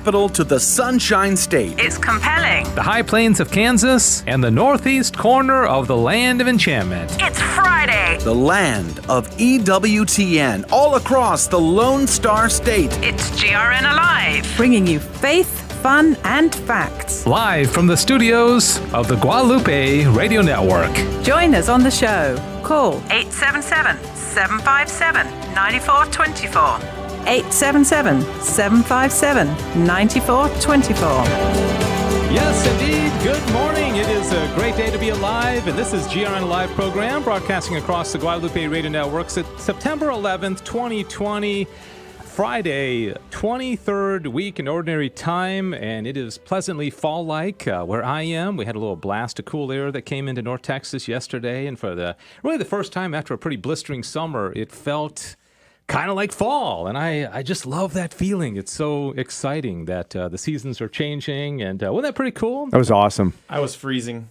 capital to the Sunshine State. It's compelling. The high plains of Kansas and the northeast corner of the land of enchantment. It's Friday. The land of EWTN all across the Lone Star State. It's GRN Alive. Bringing you faith, fun, and facts. Live from the studios of the Guadalupe Radio Network. Join us on the show. Call 877-757-9424. 877-757-9424. Yes, indeed. Good morning. It is a great day to be alive, and this is GRN Alive program broadcasting across the Guadalupe Radio Network. September 11th, 2020, Friday, 23rd week in ordinary time, and it is pleasantly fall-like where I am. We had a little blast of cool air that came into North Texas yesterday, and for the first time after a pretty blistering summer, it felt kind of like fall, and I just love that feeling. It's so exciting that the seasons are changing, and wasn't that pretty cool? That was awesome. I was freezing.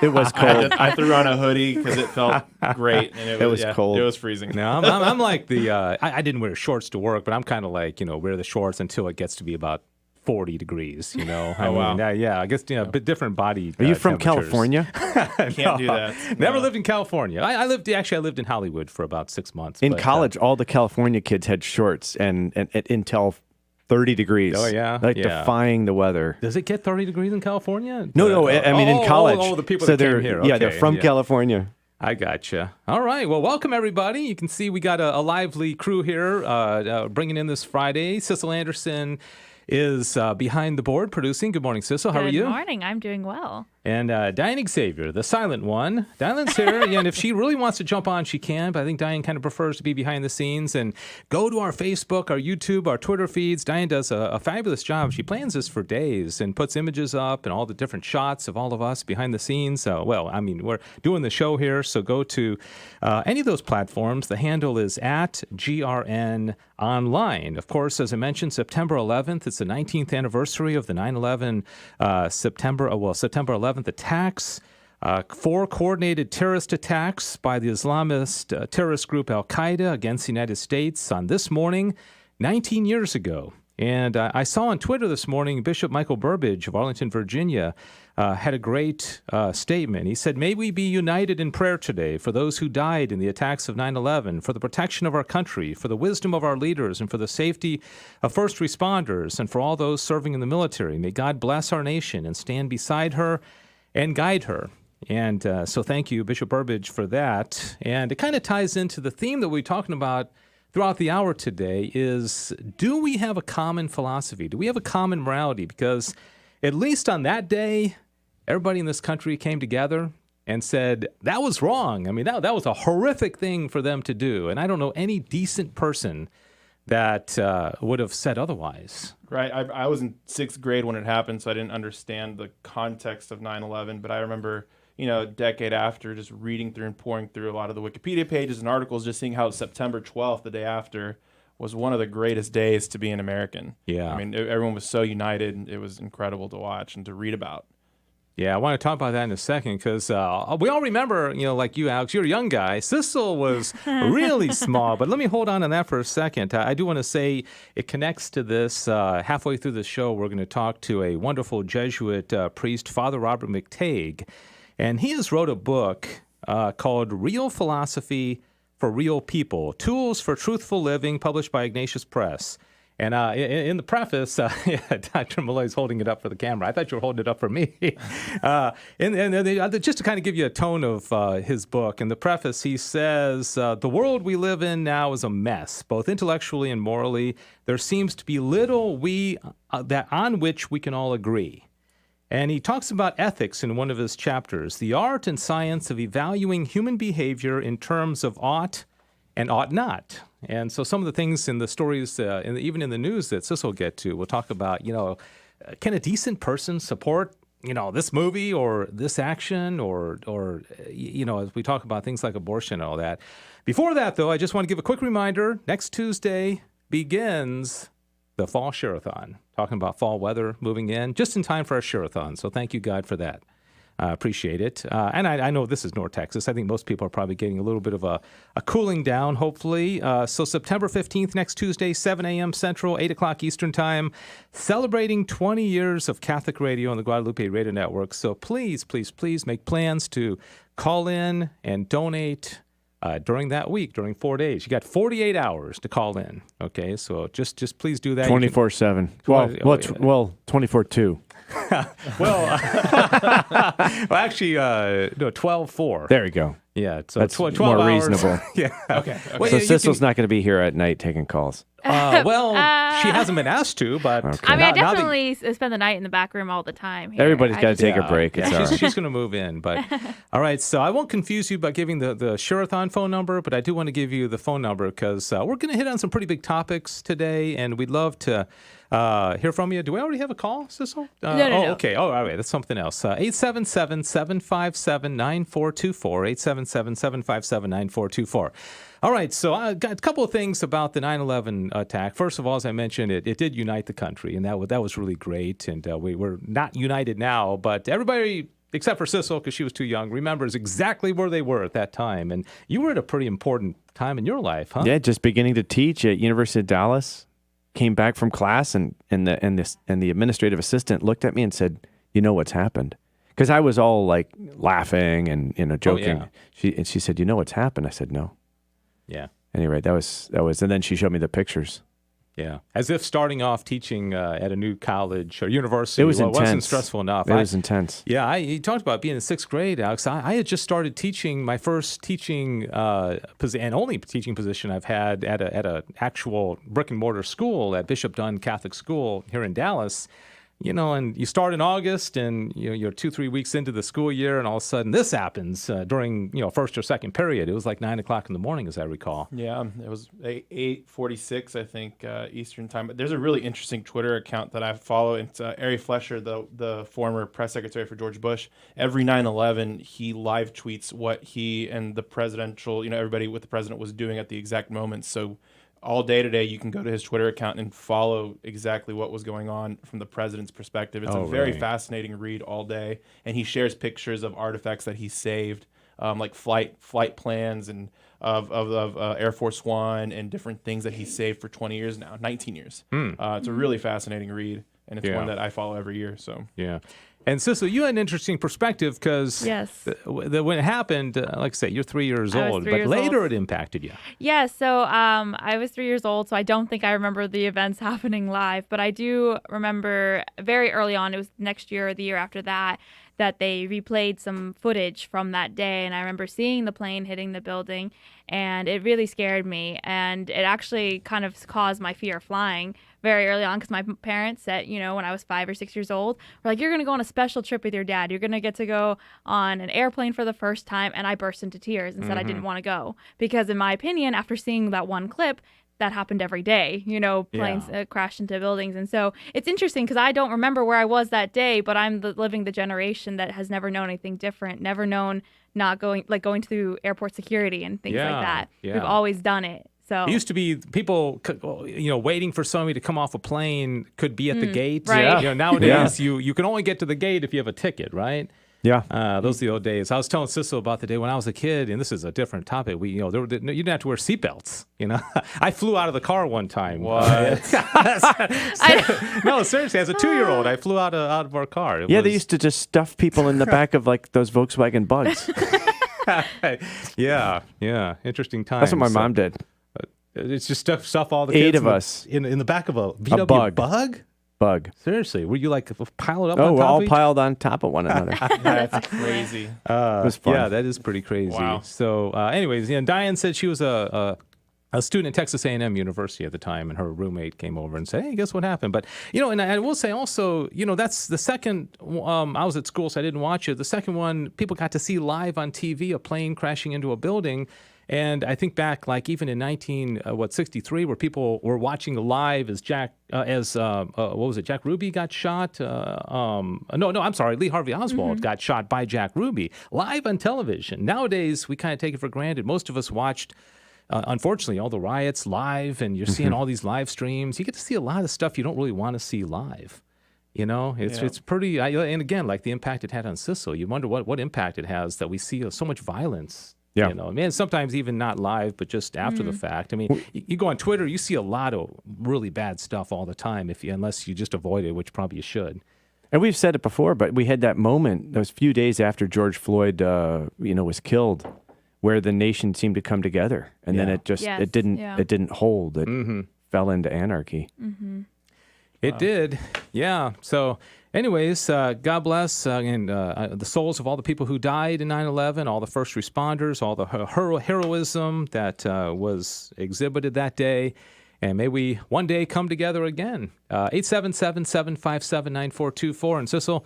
It was cold. I threw on a hoodie because it felt great. And it was cold. It was freezing. No, I'm like I didn't wear shorts to work, but I'm kind of like, wear the shorts until it gets to be about 40 degrees, wow. Yeah, I guess, a bit different body Are you from temperatures. California? Can't do that. Never lived in California. I lived in Hollywood for about 6 months. In but, college, all the California kids had shorts and until 30 degrees. Oh, yeah? Like Yeah. defying the weather. Does it get 30 degrees in California? No, I mean in college. Oh, the people so that they're, came here. Yeah, they're Okay, from yeah. California. I gotcha. All right. Well, welcome, everybody. You can see we got a lively crew here bringing in this Friday. Sissel Anderson is behind the board producing. Good morning, Sissel. How are you? Good morning. I'm doing well. And Diane Xavier, the silent one. Diane's here, and if she really wants to jump on, she can, but I think Diane kind of prefers to be behind the scenes. And go to our Facebook, our YouTube, our Twitter feeds. Diane does a fabulous job. She plans this for days and puts images up and all the different shots of all of us behind the scenes. We're doing the show here, so go to any of those platforms. The handle is at GRN Online. Of course, as I mentioned, September 11th, it's the 19th anniversary of the 9/11 September 11th attacks. 4 coordinated terrorist attacks by the Islamist terrorist group Al-Qaeda against the United States on this morning, 19 years ago. And I saw on Twitter this morning, Bishop Michael Burbidge of Arlington, Virginia, had a great statement. He said, "May we be united in prayer today for those who died in the attacks of 9/11, for the protection of our country, for the wisdom of our leaders, and for the safety of first responders, and for all those serving in the military. May God bless our nation and stand beside her and guide her." And so thank you, Bishop Burbidge, for that. And it kind of ties into the theme that we're talking about throughout the hour today is, do we have a common philosophy? Do we have a common morality? Because at least on that day, everybody in this country came together and said, that was wrong. I mean, that was a horrific thing for them to do. And I don't know any decent person that would have said otherwise. Right. I was in 6th grade when it happened, so I didn't understand the context of 9/11. But I remember, a decade after, just reading through and pouring through a lot of the Wikipedia pages and articles, just seeing how September 12th, the day after, was one of the greatest days to be an American. Yeah. I mean, everyone was so united. It was incredible to watch and to read about. Yeah, I want to talk about that in a second because we all remember, like you, Alex, you're a young guy. Sissel was really small, but let me hold on to that for a second. I do want to say it connects to this. Halfway through the show, we're going to talk to a wonderful Jesuit priest, Father Robert McTague, and he has wrote a book called Real Philosophy for Real People, Tools for Truthful Living, published by Ignatius Press. And in the preface, Dr. Malloy's holding it up for the camera. I thought you were holding it up for me. Just to kind of give you a tone of his book, in the preface, he says, the world we live in now is a mess, both intellectually and morally. There seems to be little on which we can all agree. And he talks about ethics in one of his chapters, the art and science of evaluating human behavior in terms of ought and ought not. And so some of the things in the stories, even in the news that Sissel will get to, we'll talk about, can a decent person support, this movie or this action or as we talk about things like abortion and all that. Before that, though, I just want to give a quick reminder. Next Tuesday begins the Fall Share-a-thon, talking about fall weather moving in, just in time for our Share-a-thon. So thank you, God, for that. Appreciate it. And I know this is North Texas. I think most people are probably getting a little bit of a cooling down, hopefully. So September 15th, next Tuesday, 7 a.m. Central, 8 o'clock Eastern Time, celebrating 20 years of Catholic radio on the Guadalupe Radio Network. So please, please, please make plans to call in and donate during that week, during 4 days. You got 48 hours to call in. Okay, so just please do that. 24/7. Well, 24/2. Well, actually, no, 12/4. There you go. Yeah, so That's 12 more hours. reasonable. Yeah. Okay. Well, So yeah, you Sissel's can- not going to be here at night taking calls. well, she hasn't been asked to, but I mean, I now that- definitely spend the night in the back room all the time. Here. Everybody's I got to just- take a break. It's all right. she's going to move in. But all right, so I won't confuse you by giving the Sherathon phone number, but I do want to give you the phone number because we're going to hit on some pretty big topics today, and we'd love to hear from you. Do we already have a call, Sissel? No. Okay. Oh, all right. That's something else. 877-757-9424. 877-757-9424. All right, so I got a couple of things about the 9/11 attack. First of all, as I mentioned, it did unite the country, and that was really great. And we're not united now, but everybody except for Sissel, because she was too young, remembers exactly where they were at that time. And you were at a pretty important time in your life, huh? Yeah, just beginning to teach at University of Dallas. Came back from class, and the administrative assistant looked at me and said, "You know what's happened?" Because I was all like laughing and joking. yeah. She said, "You know what's happened?" I said, "No." Yeah. Anyway, that was, and then she showed me the pictures. Yeah, as if starting off teaching at a new college or university It was intense. wasn't stressful enough. It was intense. Yeah, you talked about being in sixth grade, Alex. I had just started teaching my first teaching and only teaching position I've had at a actual brick and mortar school at Bishop Dunn Catholic School here in Dallas. You know, and you start in August, and you're 2-3 weeks into the school year, and all of a sudden this happens during first or second period. It was like 9 o'clock in the morning, as I recall. Yeah, it was 8:46, I think, Eastern time. But there's a really interesting Twitter account that I follow. It's Ari Fleischer, the former press secretary for George Bush. Every 9/11, he live tweets what he and the presidential, everybody with the president was doing at the exact moment. So all day today, you can go to his Twitter account and follow exactly what was going on from the president's perspective. It's a very fascinating read all day, and he shares pictures of artifacts that he saved, like flight plans and of Air Force One and different things that he saved for 20 years now, 19 years. It's a really fascinating read, and it's one that I follow every year. So yeah. And Sissel, you had an interesting perspective because Yes. when it happened, like I say, you're 3 years I was old, 3 but years later old. it impacted you. Yeah, so I was 3 years old, so I don't think I remember the events happening live, but I do remember very early on, it was next year or the year after that they replayed some footage from that day, and I remember seeing the plane hitting the building, and it really scared me, and it actually kind of caused my fear of flying very early on, because my parents said, when I was 5 or 6 years old, were like, you're going to go on a special trip with your dad. You're going to get to go on an airplane for the first time, and I burst into tears and said I didn't want to go, because in my opinion, after seeing that one clip, that happened every day, planes crash into buildings. And so it's interesting because I don't remember where I was that day, but I'm living the generation that has never known anything different, never known not going through airport security and things like that. Yeah. We've always done it. So It used to be people, waiting for somebody to come off a plane could be at the gate. right. Nowadays, you can only get to the gate if you have a ticket, right? Yeah. Those are the old days. I was telling Sissel about the day when I was a kid, and this is a different topic. You didn't have to wear seatbelts. I flew out of the car one time. What? No, seriously, as a 2-year-old, I flew out of our car. They used to just stuff people in the back of like those Volkswagen Bugs. Yeah, interesting times. That's what my mom did. It's just stuff all the 8 kids of us in the back of a VW bug. bug? Bug. Seriously, were you like piled up Oh, on we're top all of each piled on top of one another. That's crazy. It was fun. Yeah, that is pretty crazy. Wow. So, anyways, Diane said she was a student at Texas A&M University at the time, and her roommate came over and said, "Hey, guess what happened?" But and I will say also, that's the second. I was at school, so I didn't watch it. The second one, people got to see live on TV a plane crashing into a building. And I think back, like even in 1963, where people were watching live as Jack Ruby got shot. I'm sorry, Lee Harvey Oswald got shot by Jack Ruby live on television. Nowadays, we kind of take it for granted. Most of us watched, unfortunately, all the riots live, and you're seeing all these live streams. You get to see a lot of stuff you don't really want to see live. It's pretty. And again, like the impact it had on Sissel, you wonder what impact it has that we see so much violence. Yeah. Man, sometimes even not live, but just after the fact. I mean, you go on Twitter, you see a lot of really bad stuff all the time, unless you just avoid it, which probably you should. And we've said it before, but we had that moment those few days after George Floyd, was killed, where the nation seemed to come together, and then it just it didn't hold. It fell into anarchy. Mm-hmm. It did, yeah. So, anyways, God bless the souls of all the people who died in 9/11, all the first responders, all the heroism that was exhibited that day. And may we one day come together again. 877-757-9424. And Sissel,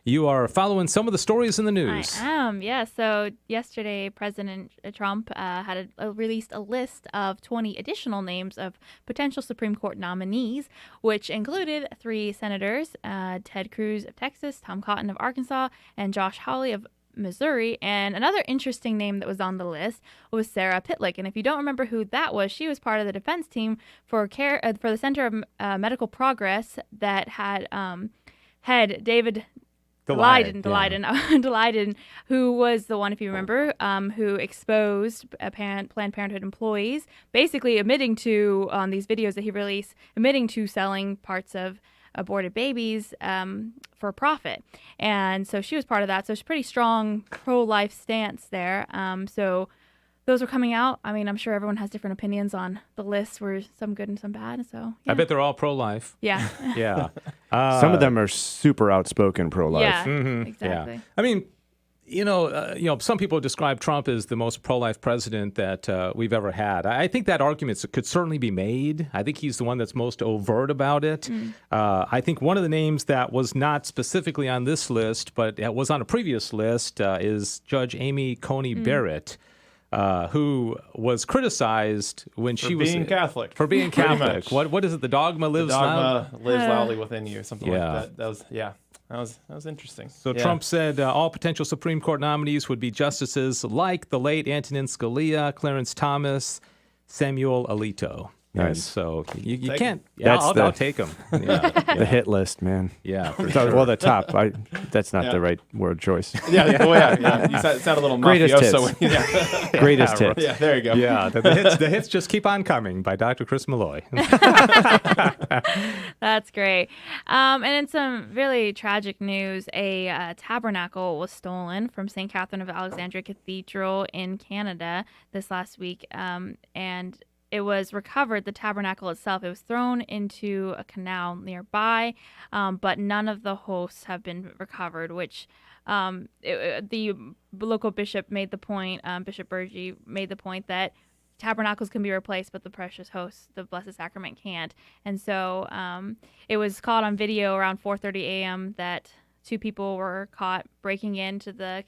you are following some of the stories in the news. I am, yeah. So yesterday, President Trump had released a list of 20 additional names of potential Supreme Court nominees, which included 3 senators, Ted Cruz of Texas, Tom Cotton of Arkansas, and Josh Hawley of Missouri. And another interesting name that was on the list was Sarah Pitlick. And if you don't remember who that was, she was part of the defense team for the Center of Medical Progress that had David Daleiden, who was the one, if you remember, who exposed Planned Parenthood employees, basically admitting to, on these videos that he released, admitting to selling parts of aborted babies for profit. And so she was part of that. So it's a pretty strong pro-life stance there. So those are coming out. I mean, I'm sure everyone has different opinions on the list, where some good and some bad. So yeah. I bet they're all pro-life. Yeah. Yeah. Some of them are super outspoken pro-life. Yeah, Mm-hmm. exactly. Yeah. I mean, some people describe Trump as the most pro-life president that we've ever had. I think that argument could certainly be made. I think he's the one that's most overt about it. I think one of the names that was not specifically on this list, but was on a previous list, is Judge Amy Coney Barrett, who was criticized when she was being Catholic. For being Catholic. What is it? The dogma lives loud. Lives loudly within you, or something like that. That was interesting. So Trump said all potential Supreme Court nominees would be justices like the late Antonin Scalia, Clarence Thomas, Samuel Alito. Nice. And so you can't. That's I'll take them. Yeah. The hit list, man. Yeah, for sure. Well, the top. That's not the right word choice. Yeah. You sound a little Greatest mafioso. Greatest hits. Yeah, there you go. Yeah, the hits just keep on coming by Dr. Chris Malloy. That's great. And in some really tragic news, a tabernacle was stolen from St. Catherine of Alexandria Cathedral in Canada this last week. And it was recovered, the tabernacle itself. It was thrown into a canal nearby, but none of the hosts have been recovered, which the local bishop made the point, Bishop Burgee made the point that tabernacles can be replaced, but the precious hosts, the Blessed Sacrament, can't. And so it was caught on video around 4:30 a.m. that 2 people were caught breaking into the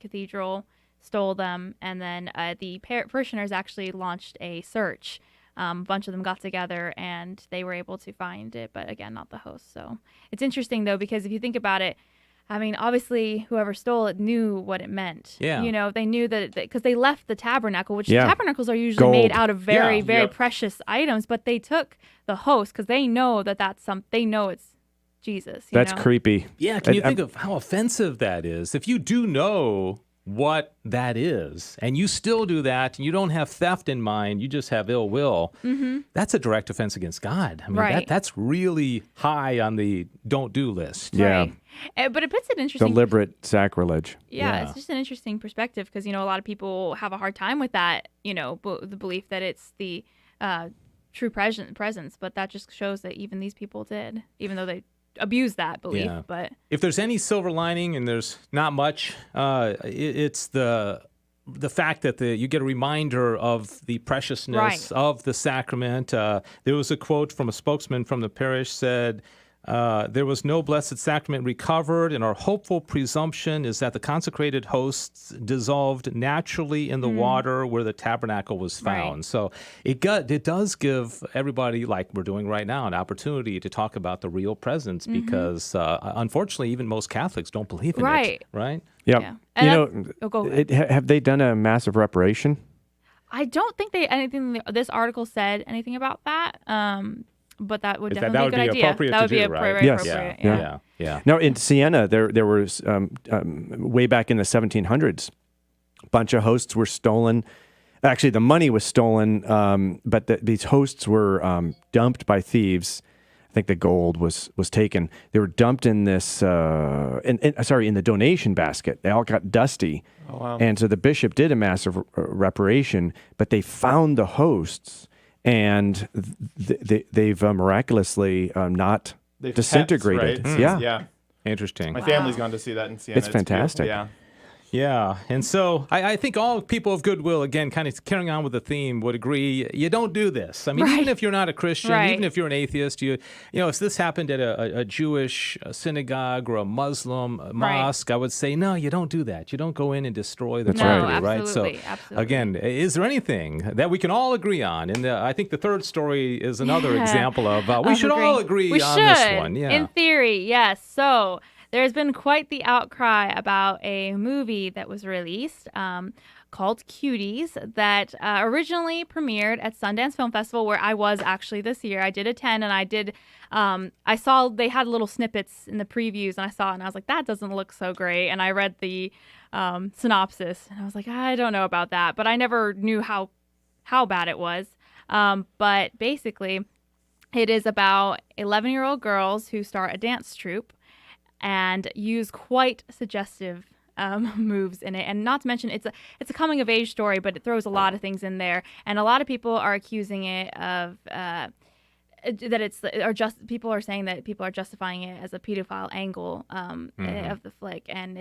cathedral, stole them, and then the parishioners actually launched a search. A bunch of them got together and they were able to find it, but again, not the host. So it's interesting, though, because if you think about it, I mean, obviously, whoever stole it knew what it meant. Yeah. They knew that because they left the tabernacle, which tabernacles are usually made out of very, very precious items, but they took the host because they know they know it's Jesus. That's creepy. Yeah, can you think of how offensive that is? If you do know what that is, and you still do that, and you don't have theft in mind, you just have ill will, that's a direct offense against God. I mean, that's really high on the don't do list. Yeah. Right. But it puts it interesting. Deliberate sacrilege. Yeah, it's just an interesting perspective because, a lot of people have a hard time with that, the belief that it's the true presence, but that just shows that even these people did, even though they abuse that belief. Yeah. But if there's any silver lining, and there's not much, it's the fact that you get a reminder of the preciousness of the sacrament. There was a quote from a spokesman from the parish said, there was no blessed sacrament recovered, and our hopeful presumption is that the consecrated hosts dissolved naturally in the water where the tabernacle was found. Right. So it does give everybody, like we're doing right now, an opportunity to talk about the real presence, because unfortunately, even most Catholics don't believe in it. Right? Yep. Yeah. Go ahead. Have they done a massive reparation? I don't think this article said anything about that. But that would Is that- definitely that would be be a good idea. appropriate That to would be do, right? very Yes. appropriate. Yeah. Yeah. Now in Siena, there was way back in the 1700s, a bunch of hosts were stolen. Actually, the money was stolen, but these hosts were dumped by thieves. I think the gold was taken. They were dumped in this, in the donation basket. They all got dusty, and so the bishop did a massive reparation. But they found the hosts, and they've miraculously not They've disintegrated. kept, right? Yeah. Interesting. My family's gone to see that in Siena. It's fantastic. Beautiful. Yeah. Yeah, and so I think all people of goodwill, again, kind of carrying on with the theme, would agree you don't do this. I mean, even if you're not a Christian, Right. even if you're an atheist, you know, if this happened at a Jewish synagogue or a Muslim mosque, I would say, no, you don't do that. You don't go in and destroy the No, property, right? So, absolutely. again, is there anything that we can all agree on? And I think the third story is another example of we should all agree we on should, this one. Yeah. In theory, yes. So there's been quite the outcry about a movie that was released called Cuties that originally premiered at Sundance Film Festival, where I was actually this year. I did attend, and I saw they had little snippets in the previews, and I saw it, and I was like, that doesn't look so great. And I read the synopsis, and I was like, I don't know about that, but I never knew how bad it was. But basically, it is about 11-year-old girls who start a dance troupe and use quite suggestive moves in it. And not to mention, it's a coming of age story, but it throws a lot of things in there. And a lot of people are accusing it of people are saying that people are justifying it as a pedophile angle of the flick, and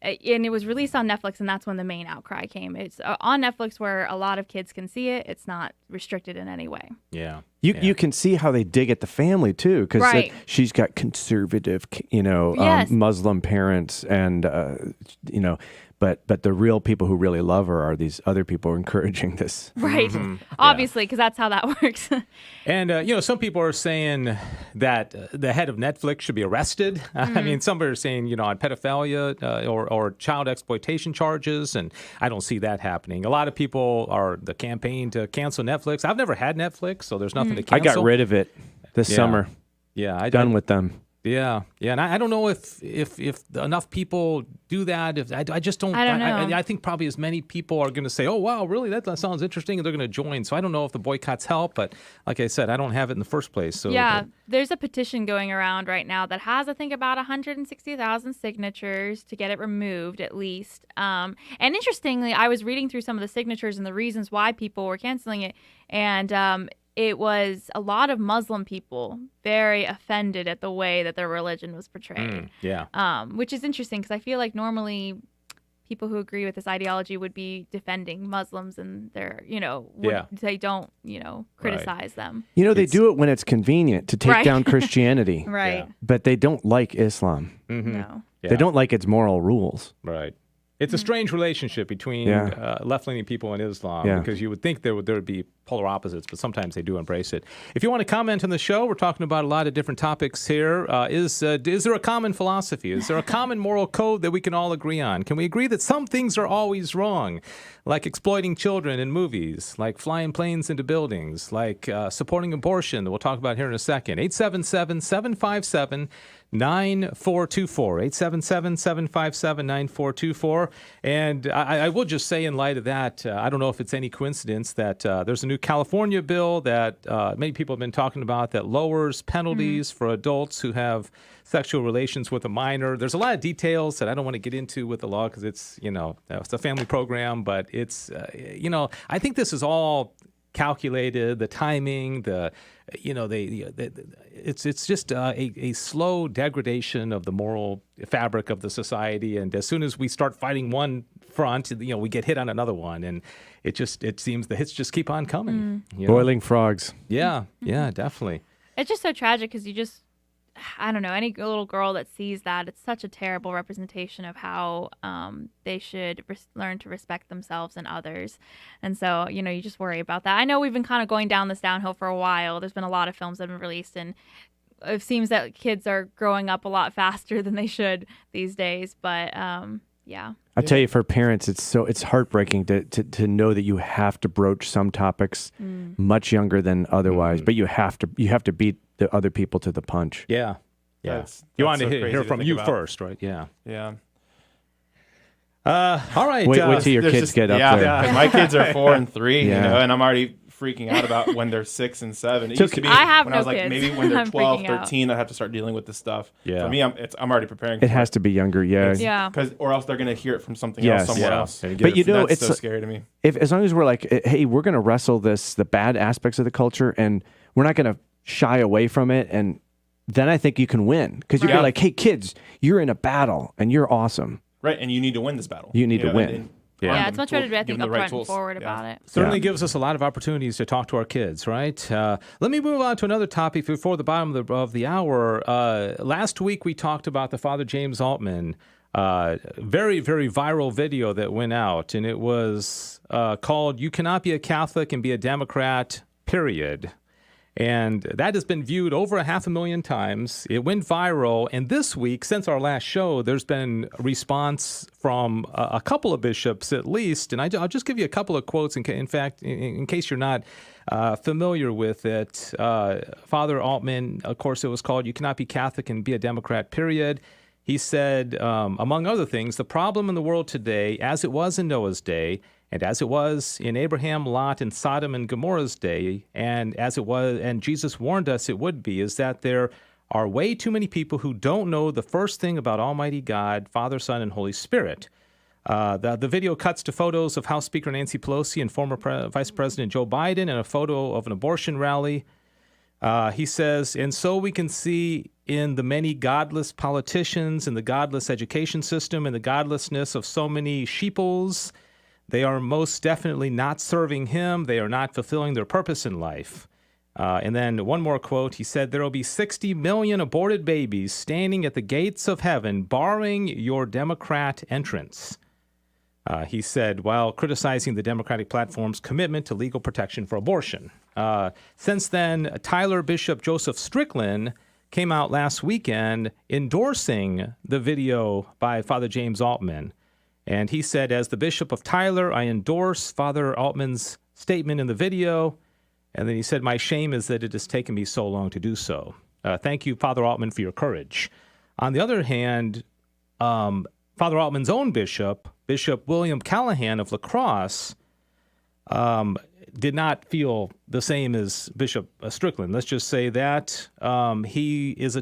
it was released on Netflix, and that's when the main outcry came. It's on Netflix where a lot of kids can see it. It's not restricted in any way. Yeah. You can see how they dig at the family too, because Right. she's got conservative, Yes. Muslim parents, and but the real people who really love her are these other people encouraging this. Right. Obviously, because that's how that works. And, some people are saying that the head of Netflix should be arrested. I mean, some are saying, on pedophilia or child exploitation charges, and I don't see that happening. A lot of people are the campaign to cancel Netflix. I've never had Netflix, so there's nothing to I cancel. got rid of it this summer. Yeah, Done with them. Yeah, and I don't know if enough people do that. I just don't. I don't know. I think probably as many people are going to say, "Oh, wow, really? That sounds interesting," and they're going to join. So I don't know if the boycotts help, but like I said, I don't have it in the first place. So yeah, there's a petition going around right now that has, I think, about 160,000 signatures to get it removed, at least. And interestingly, I was reading through some of the signatures and the reasons why people were canceling it, and it was a lot of Muslim people very offended at the way that their religion was portrayed. Which is interesting, because I feel like normally people who agree with this ideology would be defending Muslims, and they're, they don't, criticize them. They do it when it's convenient to take Right. down Christianity. Right. But they don't like Islam. No. They don't like its moral rules. Right. It's a strange relationship between left-leaning people and Islam, because you would think there would be polar opposites, but sometimes they do embrace it. If you want to comment on the show, we're talking about a lot of different topics here. Is there a common philosophy? Is there a common moral code that we can all agree on? Can we agree that some things are always wrong, like exploiting children in movies, like flying planes into buildings, like supporting abortion that we'll talk about here in a second? 877-757-9424. 877-757-9424. And I will just say, in light of that, I don't know if it's any coincidence that there's a new California bill that many people have been talking about that lowers penalties for adults who have sexual relations with a minor. There's a lot of details that I don't want to get into with the law, because it's a family program, but it's I think this is all calculated. The timing, it's just a slow degradation of the moral fabric of the society. And as soon as we start fighting one front, we get hit on another one, and it seems the hits just keep on coming. Boiling frogs. Yeah, definitely. It's just so tragic, because I don't know, any little girl that sees that, it's such a terrible representation of how they should learn to respect themselves and others. And so, you just worry about that. I know we've been kind of going down this downhill for a while. There's been a lot of films that have been released, and it seems that kids are growing up a lot faster than they should these days. But Yeah. I tell you, for parents, it's heartbreaking to know that you have to broach some topics much younger than otherwise, but you have to beat the other people to the punch. Yeah. That's You so wanted to crazy hear to from think you about. first, right? Yeah. Yeah. All right. Wait till your There's kids just- get up yeah, there. Yeah, my kids are 4 and 3, Yeah. you know, and I'm already freaking out about when they're 6 and 7. It So used to be I have when no I was like kids. maybe when they're I'm 12, freaking out. 13, I have to start dealing with this stuff. Yeah. For me, I'm already preparing. It for has to be younger, yeah. Yeah. or else they're gonna hear it from something Yes. else somewhere Yeah. else. And But you know, that's it's so scary to me. as long as we're like, hey, we're going to wrestle the bad aspects of the culture, and we're not going to shy away from it, and then I think you can win, because you're Right. like, hey, kids, you're in a battle and you're awesome. Right, and you need to win this battle. You need to know, win. and Yeah. arm Yeah, them, it's much better to be, I give think, them the right upfront and tools. forward Yeah. about it. Certainly gives us a lot of opportunities to talk to our kids, right? Let me move on to another topic before the bottom of the hour. Last week, we talked about the Father James Altman, very, very viral video that went out, and it was called "You Cannot Be a Catholic and Be a Democrat, period." And that has been viewed over 500,000 times. It went viral. And this week, since our last show, there's been a response from a couple of bishops at least. And I'll just give you a couple of quotes, in case you're not familiar with it. Father Altman, of course, it was called "You Cannot Be Catholic and Be a Democrat, period." He said, among other things, the problem in the world today, as it was in Noah's day, and as it was in Abraham, Lot, and Sodom and Gomorrah's day, and as it was, and Jesus warned us it would be, is that there are way too many people who don't know the first thing about Almighty God, Father, Son, and Holy Spirit. The video cuts to photos of House Speaker Nancy Pelosi and former Vice President Joe Biden, and a photo of an abortion rally. He says, and so we can see in the many godless politicians and the godless education system and the godlessness of so many sheeples, they are most definitely not serving him. They are not fulfilling their purpose in life. And then one more quote. He said, there will be 60 million aborted babies standing at the gates of heaven, barring your Democrat entrance. He said, while criticizing the Democratic platform's commitment to legal protection for abortion. Since then, Tyler Bishop Joseph Strickland came out last weekend endorsing the video by Father James Altman. And he said, as the Bishop of Tyler, I endorse Father Altman's statement in the video. And then he said, my shame is that it has taken me so long to do so. Thank you, Father Altman, for your courage. On the other hand, Father Altman's own bishop, Bishop William Callahan of La Crosse, did not feel the same as Bishop Strickland. Let's just say that.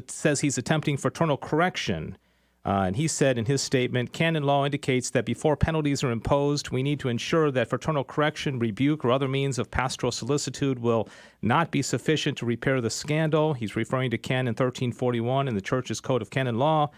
Says he's attempting fraternal correction. And he said in his statement, canon law indicates that before penalties are imposed, we need to ensure that fraternal correction, rebuke, or other means of pastoral solicitude will not be sufficient to repair the scandal. He's referring to Canon 1341 in the Church's Code of Canon Law.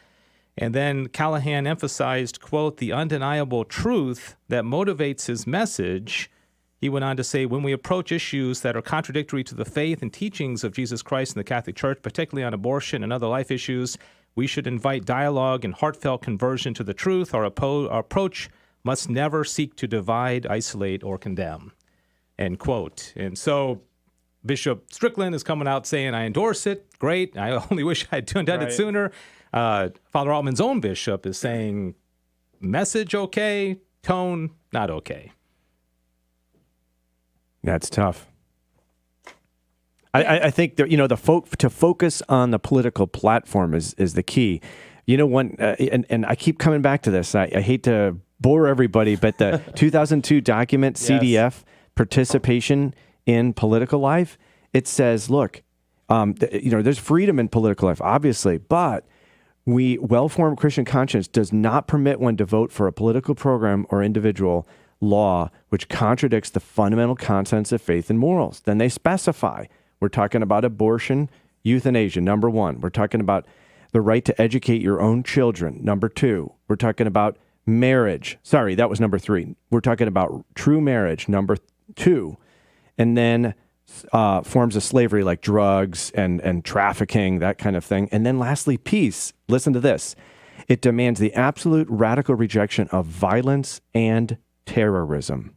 And then Callahan emphasized, quote, the undeniable truth that motivates his message. He went on to say, when we approach issues that are contradictory to the faith and teachings of Jesus Christ and the Catholic Church, particularly on abortion and other life issues, we should invite dialogue and heartfelt conversion to the truth. Our approach must never seek to divide, isolate, or condemn, end quote. And so Bishop Strickland is coming out saying, I endorse it. Great. I only wish I'd done it sooner. Father Altman's own bishop is saying, message okay, tone not okay. That's tough. I think that, to focus on the political platform is the key. And I keep coming back to this. I hate to bore everybody, but the 2002 document, CDF, participation in political life, it says, look, there's freedom in political life, obviously, but well-formed Christian conscience does not permit one to vote for a political program or individual law which contradicts the fundamental contents of faith and morals. Then they specify. We're talking about abortion, euthanasia, number one. We're talking about the right to educate your own children, number two. We're talking about marriage. Sorry, that was number three. We're talking about true marriage, number two. And then forms of slavery like drugs and trafficking, that kind of thing. And then lastly, peace. Listen to this. It demands the absolute radical rejection of violence and terrorism,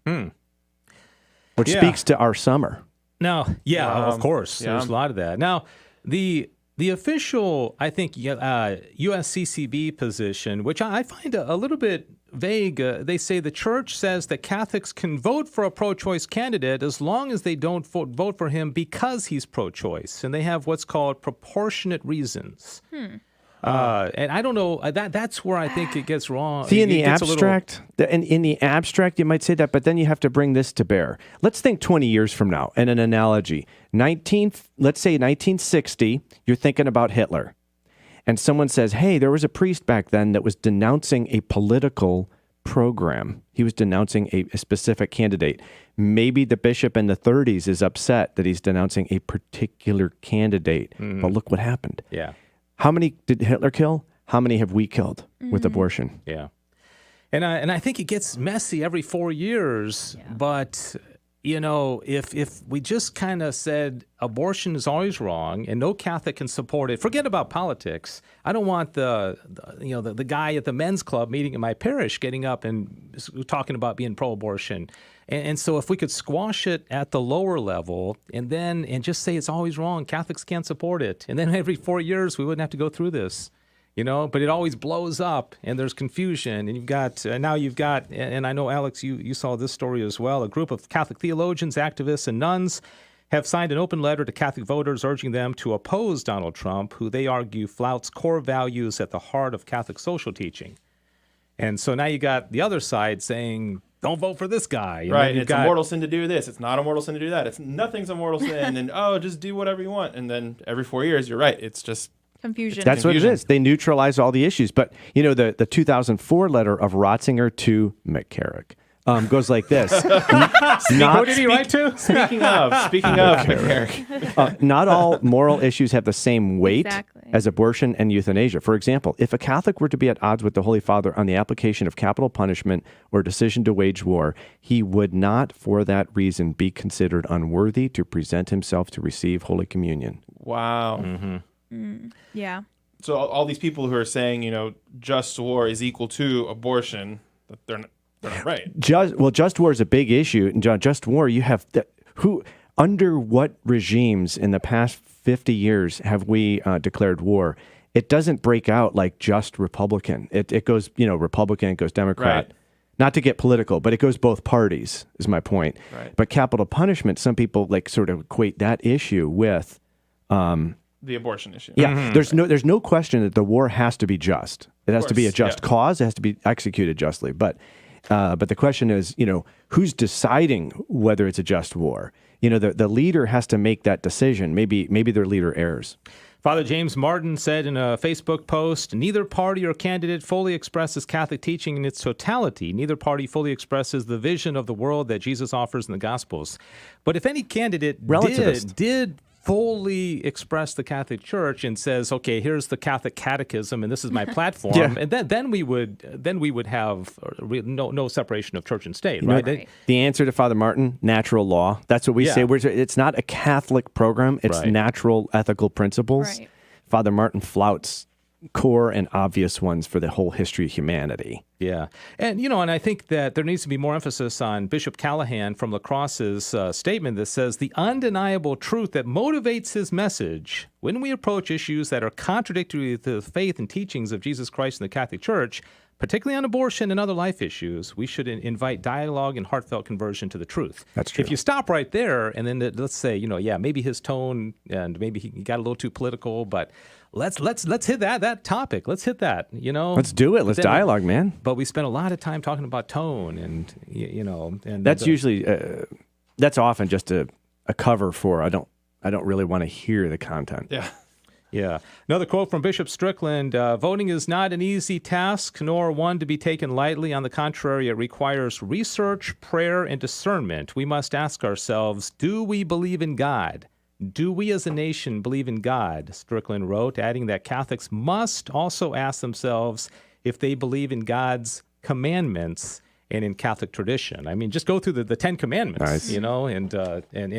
which speaks to our summer. Now, of course, there's a lot of that. Now, the official, I think, USCCB position, which I find a little bit vague. They say the church says that Catholics can vote for a pro-choice candidate as long as they don't vote for him because he's pro-choice, and they have what's called proportionate reasons. And I don't know. That's where I think it gets wrong. See, in the gets a little- abstract, in the abstract, you might say that, but then you have to bring this to bear. Let's think 20 years from now, and an analogy. Let's say 1960, you're thinking about Hitler, and someone says, hey, there was a priest back then that was denouncing a political program. He was denouncing a specific candidate. Maybe the bishop in the 30s is upset that he's denouncing a particular candidate. But look what happened. Yeah. How many did Hitler kill? How many have we killed with abortion? Yeah. And I think it gets messy every 4 years. But, if we just kind of said abortion is always wrong and no Catholic can support it, forget about politics. I don't want the guy at the men's club meeting in my parish getting up and talking about being pro-abortion. And so if we could squash it at the lower level and just say it's always wrong, Catholics can't support it. And then every 4 years, we wouldn't have to go through this, but it always blows up and there's confusion. And you've got, and I know, Alex, you saw this story as well. A group of Catholic theologians, activists, and nuns have signed an open letter to Catholic voters urging them to oppose Donald Trump, who they argue flouts core values at the heart of Catholic social teaching. And so now you got the other side saying, don't vote for this guy. And right. It's a mortal sin to do this. It's not a mortal sin to do that. Nothing's a mortal sin. And, just do whatever you want. And then every 4 years, you're right. It's just Confusion. That's what it is. They neutralize all the issues. But, the 2004 letter of Ratzinger to McCarrick goes like this. Who did he write to? Speaking of, McCarrick. Not all moral issues have the same weight Exactly. as abortion and euthanasia. For example, if a Catholic were to be at odds with the Holy Father on the application of capital punishment or decision to wage war, he would not, for that reason, be considered unworthy to present himself to receive Holy Communion. Wow. Mm-hmm. Yeah. So all these people who are saying, just war is equal to abortion, they're not right. Just war is a big issue. And just war, you have under what regimes in the past 50 years have we declared war? It doesn't break out like just Republican. It goes, Republican, it goes Democrat. Right. Not to get political, but it goes both parties, is my point. Right. But capital punishment, some people sort of equate that issue with The abortion issue. Yeah, there's no question that the war has to be just. It has to be a just cause. It has to be executed justly. But the question is, who's deciding whether it's a just war? The leader has to make that decision. Maybe their leader errs. Father James Martin said in a Facebook post, neither party or candidate fully expresses Catholic teaching in its totality. Neither party fully expresses the vision of the world that Jesus offers in the Gospels. But if any candidate did fully express the Catholic Church and says, okay, here's the Catholic Catechism and this is my platform, and then we would have no separation of church and state, right? Right. The answer to Father Martin, natural law. That's what we say. It's not a Catholic program. It's natural ethical principles. Right. Father Martin flouts core and obvious ones for the whole history of humanity. Yeah. And, and I think that there needs to be more emphasis on Bishop Callahan from La Crosse's statement that says the undeniable truth that motivates his message when we approach issues that are contradictory to the faith and teachings of Jesus Christ and the Catholic Church, particularly on abortion and other life issues, we should invite dialogue and heartfelt conversion to the truth. That's true. If you stop right there and then let's say, maybe his tone and maybe he got a little too political, but let's hit that topic. Let's hit that, Let's do it. Let's dialogue, man. But we spend a lot of time talking about tone and, and That's usually, that's often just a cover for, I don't really want to hear the content. Yeah. Yeah. Another quote from Bishop Strickland, voting is not an easy task, nor one to be taken lightly. On the contrary, it requires research, prayer, and discernment. We must ask ourselves, do we believe in God? Do we as a nation believe in God? Strickland wrote, adding that Catholics must also ask themselves if they believe in God's commandments and in Catholic tradition. I mean, just go through the Ten Commandments, Nice. you know, and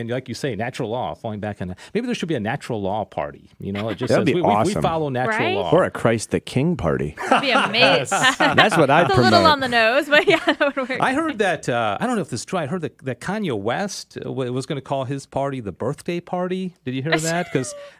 like you say, natural law, falling back on that. Maybe there should be a natural law party, you know. It just That'd says be we awesome. follow natural Right? law. Or a Christ the King party. That'd be amazing. That's what I'd It's a promote. little on the nose, but yeah, that would work. I heard that, I don't know if this is true, I heard that Kanye West was going to call his party the birthday party. Did you hear that?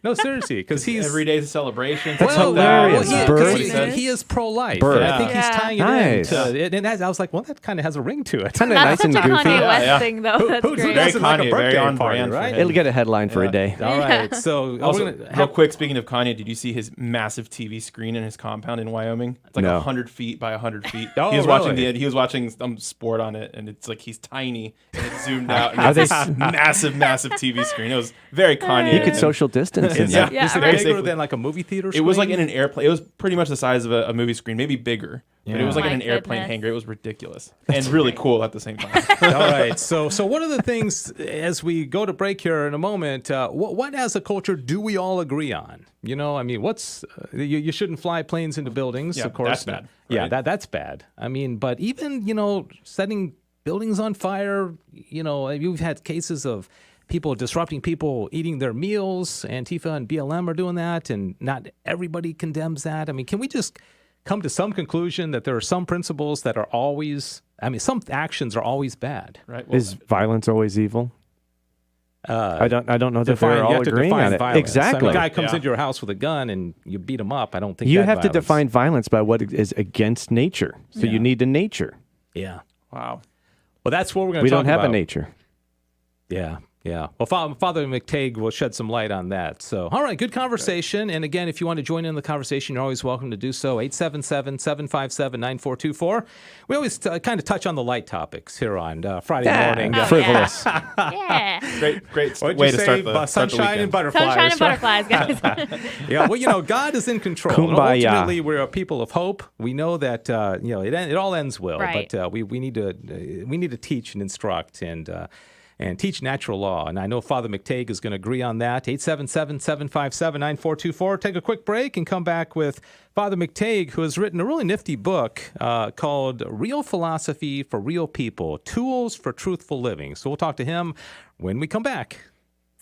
No, seriously, because he's... Every day's a celebration. That's things like that. hilarious. Well, Birth. That's what he said. he is pro-life. Birth. And I think he's Yeah. tying it Nice. into it. And I was like, well, that kind of has a ring to it. Kind of That's nice and such a goofy. Kanye West Yeah. thing, though. That's Who great. doesn't like a Kanye, birthday very on party, brand for right? him. It'll get a headline for a day. All right, so Also, we're gonna real quick, speaking of Kanye, did you see his massive TV screen in his compound in Wyoming? It's like No. 100 feet by 100 feet. Oh, he was really? watching some sport on it, and it's like he's tiny, and it's zoomed out. And Are it's they this massive TV screen. It was very Kanye. You could and social distance in Yeah. that. Yeah, is it right. bigger than like a movie theater It was like screen? in an airplane. It was pretty much the size of a movie screen, maybe bigger. But it was like Oh in my an airplane goodness. hangar. It was ridiculous and really cool at the same time. All right. So one of the things as we go to break here in a moment, what as a culture do we all agree on? You know, I mean, what's you shouldn't fly planes into buildings, Yeah, of course. that's bad, Yeah, right? that's bad. I mean, but even, you know, setting buildings on fire, you know, we've had cases of people disrupting people eating their meals. Antifa and BLM are doing that, and not everybody condemns that. I mean, can we just come to some conclusion that there are some principles that are always, I mean, some actions are always bad. Right? Well, Is violence always evil? I don't know that Define- they're you all have to agreeing define on it. violence. Exactly. I mean, a guy comes Yeah. into your house with a gun and you beat him up. I don't think You that's have to violence. define violence by what is against nature. So Yeah. you need a nature. Yeah. wow. Well, that's what we're going to We talk don't have about. a nature. Yeah. Yeah. Well, Father McTague will shed some light on that. So, all right, good conversation. And again, if you want to join in the conversation, you're always welcome to do so. 877-757-9424. We always kind of touch on the light topics here on Friday morning. Frivolous. Yeah. Great What'd way you to say? start the Sunshine and weekend. butterflies. Sunshine and right? butterflies, guys. Yeah, well, you know, God is in control. Kumbaya. Ultimately, we're a people of hope. We know that you know it all ends well, Right. but we need to teach and instruct and teach natural law. And I know Father McTague is going to agree on that. 877-757-9424. Take a quick break and come back with Father McTague, who has written a really nifty book called Real Philosophy for Real People, Tools for Truthful Living. So we'll talk to him when we come back.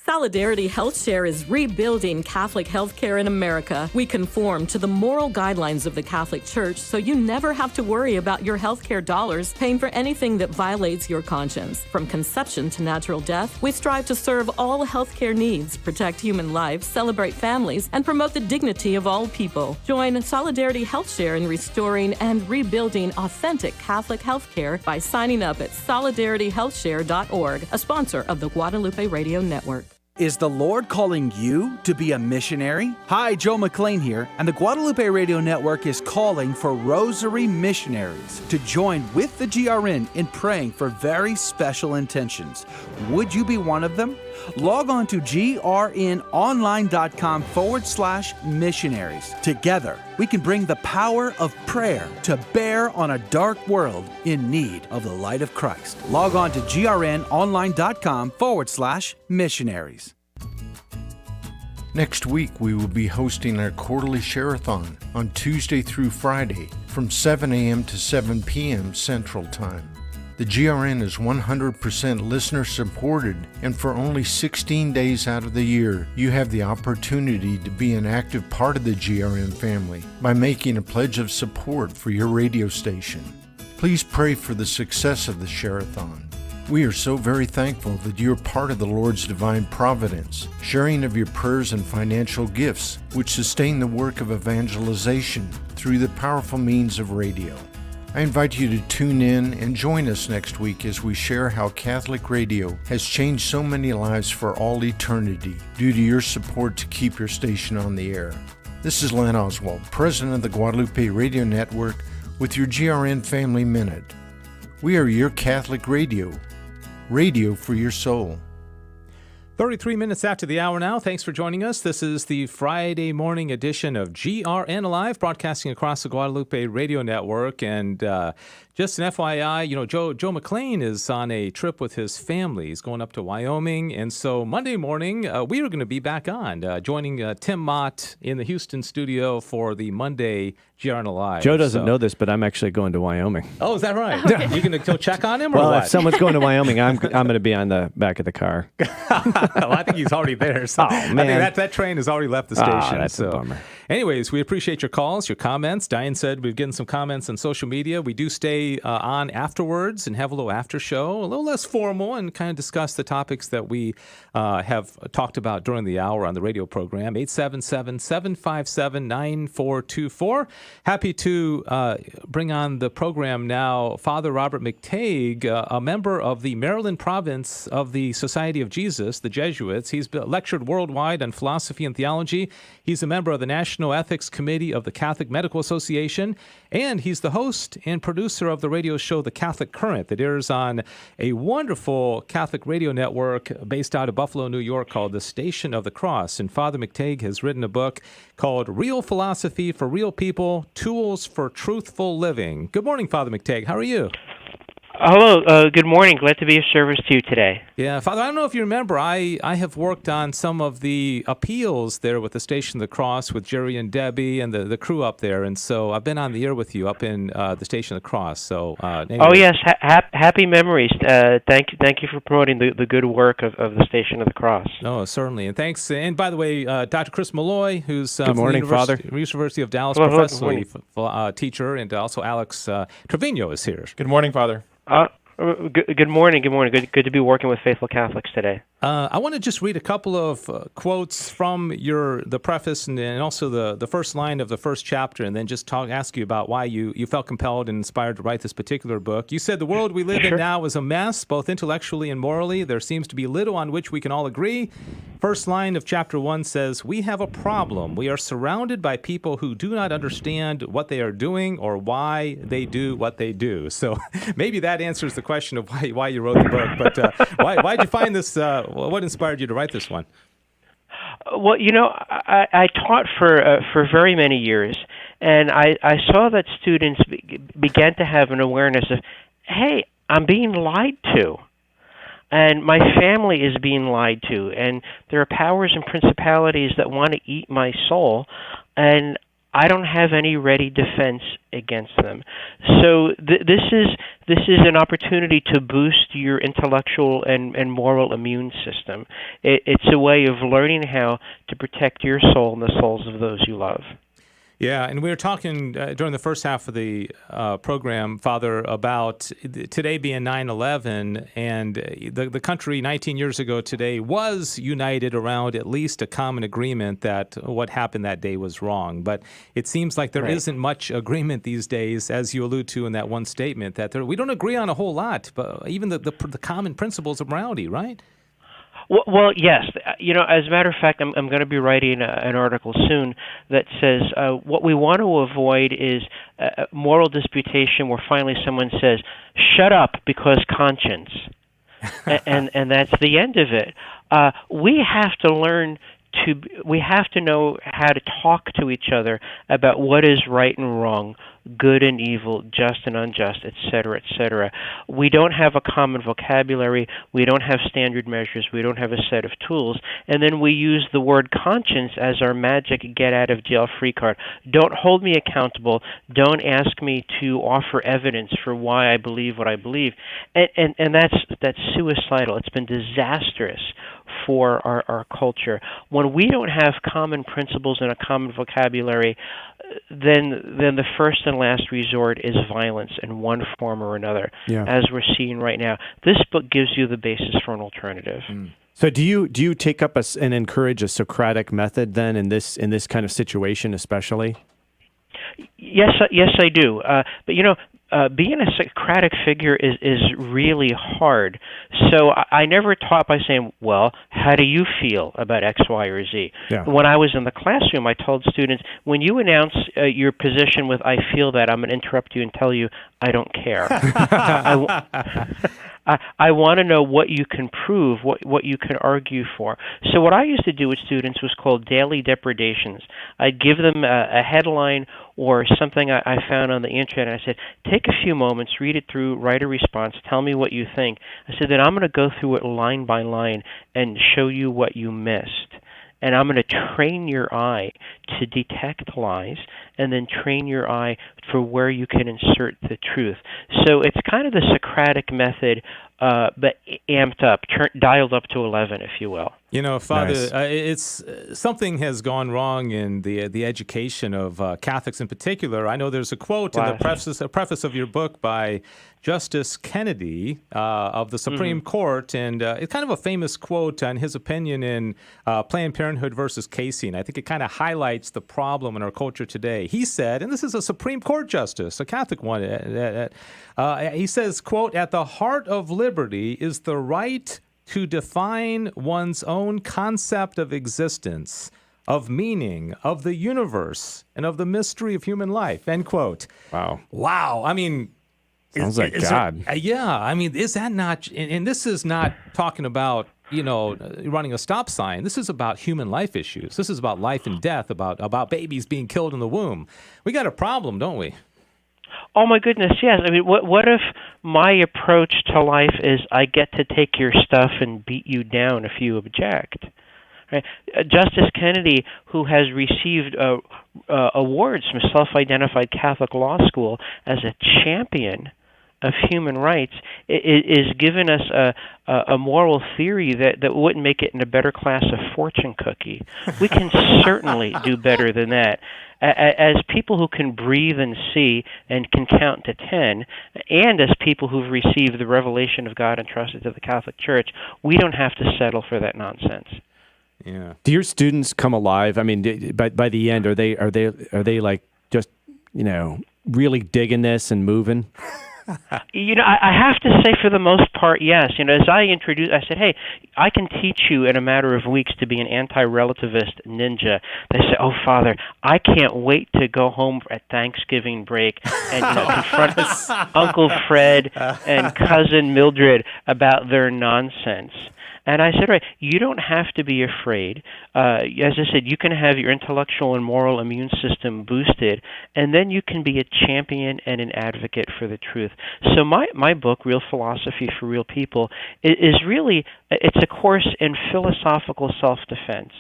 Solidarity HealthShare is rebuilding Catholic healthcare in America. We conform to the moral guidelines of the Catholic Church, so you never have to worry about your healthcare dollars paying for anything that violates your conscience. From conception to natural death, we strive to serve all healthcare needs, protect human life, celebrate families, and promote the dignity of all people. Join Solidarity HealthShare in restoring and rebuilding authentic Catholic healthcare by signing up at solidarityhealthshare.org, a sponsor of the Guadalupe Radio Network. Is the Lord calling you to be a missionary? Hi, Joe McLean here, and the Guadalupe Radio Network is calling for Rosary missionaries to join with the GRN in praying for very special intentions. Would you be one of them? Log on to grnonline.com/missionaries. Together, we can bring the power of prayer to bear on a dark world in need of the light of Christ. Log on to grnonline.com/missionaries. Next week, we will be hosting our quarterly share-a-thon on Tuesday through Friday from 7 a.m. to 7 p.m. Central Time. The GRN is 100% listener-supported, and for only 16 days out of the year, you have the opportunity to be an active part of the GRN family by making a pledge of support for your radio station. Please pray for the success of the share-a-thon. We are so very thankful that you are part of the Lord's divine providence, sharing of your prayers and financial gifts, which sustain the work of evangelization through the powerful means of radio. I invite you to tune in and join us next week as we share how Catholic radio has changed so many lives for all eternity due to your support to keep your station on the air. This is Len Oswald, President of the Guadalupe Radio Network, with your GRN Family Minute. We are your Catholic radio. Radio for your soul. 33 minutes after the hour now. Thanks for joining us. This is the Friday morning edition of GRN Alive, broadcasting across the Guadalupe Radio Network. And just an FYI, Joe McClain is on a trip with his family. He's going up to Wyoming. And so Monday morning, we are going to be back on, joining Tim Mott in the Houston studio for the Monday GRN Alive. Joe doesn't know this, but I'm actually going to Wyoming. Oh, is that right? Okay. You going to go check on him or well, what? If someone's going to Wyoming, I'm going to be on the back of the car. Well, I think he's already there. So man. I think that train has already left the station. That's a bummer. Anyways, we appreciate your calls, your comments. Diane said we've gotten some comments on social media. We do stay on afterwards and have a little after show, a little less formal, and kind of discuss the topics that we have talked about during the hour on the radio program. 877-757-9424. Happy to bring on the program now Father Robert McTague, a member of the Maryland province of the Society of Jesus, the Jesuits. He's lectured worldwide on philosophy and theology. He's a member of the National Ethics Committee of the Catholic Medical Association, and he's the host and producer of the radio show The Catholic Current that airs on a wonderful Catholic radio network based out of Buffalo, New York, called The Station of the Cross. And Father McTague has written a book called Real Philosophy for Real People, Tools for Truthful Living. Good morning, Father McTague. How are you? Hello, good morning. Glad to be of service to you today. Yeah, Father, I don't know if you remember, I have worked on some of the appeals there with the Station of the Cross with Jerry and Debbie and the crew up there, and so I've been on the air with you up in the Station of the Cross. So, anyway. Oh yes, happy memories. Thank you for promoting the good work of the Station of the Cross. Oh, certainly, and thanks. And by the way, Dr. Chris Malloy, who's good morning, from Father. University of Dallas Hello, teacher, and also Alex Trevino is here. Good morning, Father. Good morning. Good to be working with faithful Catholics today. I want to just read a couple of quotes from the preface and also the first line of the first chapter, and then just ask you about why you felt compelled and inspired to write this particular book. You said, "The world we live in now is a mess, both intellectually and morally. There seems to be little on which we can all agree." First line of chapter 1 says, "We have a problem. We are surrounded by people who do not understand what they are doing or why they do what they do." So maybe that answers the question of why you wrote the book. But why did you find this? What inspired you to write this one? Well, I taught for very many years, and I saw that students began to have an awareness of, hey, I'm being lied to. And my family is being lied to, and there are powers and principalities that want to eat my soul, and I don't have any ready defense against them. So this is an opportunity to boost your intellectual and moral immune system. It's a way of learning how to protect your soul and the souls of those you love. Yeah, and we were talking during the first half of the program, Father, about today being 9/11, and the country 19 years ago today was united around at least a common agreement that what happened that day was wrong. But it seems like there isn't much agreement these days, as you allude to in that one statement, that we don't agree on a whole lot, but even the common principles of morality, right? Well, yes. As a matter of fact, I'm going to be writing an article soon that says what we want to avoid is moral disputation where finally someone says, "Shut up," because conscience, and that's the end of it. We have to learn we have to know how to talk to each other about what is right and wrong, good and evil, just and unjust, etc., etc. We don't have a common vocabulary. We don't have standard measures. We don't have a set of tools. And then we use the word conscience as our magic get-out-of-jail-free card. Don't hold me accountable. Don't ask me to offer evidence for why I believe what I believe. And that's suicidal. It's been disastrous for our culture. When we don't have common principles and a common vocabulary, then the first and last resort is violence in one form or another, as we're seeing right now. This book gives you the basis for an alternative. So do you take up and encourage a Socratic method then in this kind of situation especially? Yes, I do. But being a Socratic figure is really hard. So I never taught by saying, well, how do you feel about X, Y, or Z? Yeah. When I was in the classroom, I told students, when you announce your position with I feel that, I'm going to interrupt you and tell you I don't care. I want to know what you can prove, what you can argue for. So what I used to do with students was called daily depredations. I'd give them a headline or something I found on the internet. And I said, take a few moments, read it through, write a response, tell me what you think. I said, then I'm going to go through it line by line and show you what you missed. And I'm going to train your eye to detect lies and then train your eye for where you can insert the truth. So it's kind of the Socratic method, but amped up, dialed up to 11, if you will. You know, Father, Nice. it's something has gone wrong in the education of Catholics in particular. I know there's a quote in the preface of your book by Justice Kennedy of the Supreme Court, and it's kind of a famous quote on his opinion in Planned Parenthood versus Casey, and I think it kind of highlights the problem in our culture today. He said, and this is a Supreme Court justice, a Catholic one, he says, quote, "At the heart of liberty is the right to define one's own concept of existence, of meaning, of the universe, and of the mystery of human life," end quote. Wow. Wow. I mean, Sounds like God. yeah. I mean, is that not, and this is not talking about, running a stop sign. This is about human life issues. This is about life and death, about babies being killed in the womb. We got a problem, don't we? Oh my goodness, yes. I mean, what if my approach to life is I get to take your stuff and beat you down if you object? Right? Justice Kennedy, who has received awards from self-identified Catholic law school as a champion of human rights, is given us a moral theory that wouldn't make it in a better class of fortune cookie. We can certainly do better than that. As people who can breathe and see and can count to 10, and as people who've received the revelation of God entrusted to the Catholic Church, we don't have to settle for that nonsense. Yeah. Do your students come alive? I mean, by the end, are they like just really digging this and moving? I have to say for the most part, yes. As I introduced, I said, hey, I can teach you in a matter of weeks to be an anti-relativist ninja. They say, oh, Father, I can't wait to go home at Thanksgiving break and confront Uncle Fred and Cousin Mildred about their nonsense. And I said, right, you don't have to be afraid. As I said, you can have your intellectual and moral immune system boosted, and then you can be a champion and an advocate for the truth. So my book, Real Philosophy for Real People, is really, it's a course in philosophical self-defense.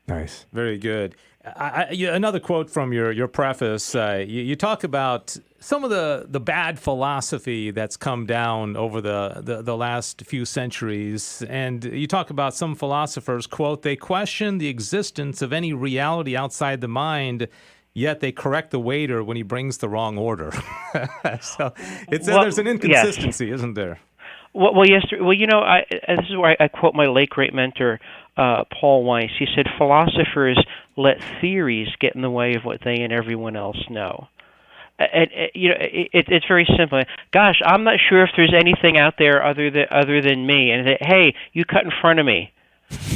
Nice. Very good. Another quote from your preface. You talk about some of the bad philosophy that's come down over the last few centuries, and you talk about some philosophers, quote, "They question the existence of any reality outside the mind, yet they correct the waiter when he brings the wrong order." So there's an inconsistency, yes. Isn't there? Well, yes. Well, this is where I quote my late great mentor, Paul Weiss. He said, "Philosophers let theories get in the way of what they and everyone else know." And it's very simple. Gosh, I'm not sure if there's anything out there other than me. And hey, you cut in front of me.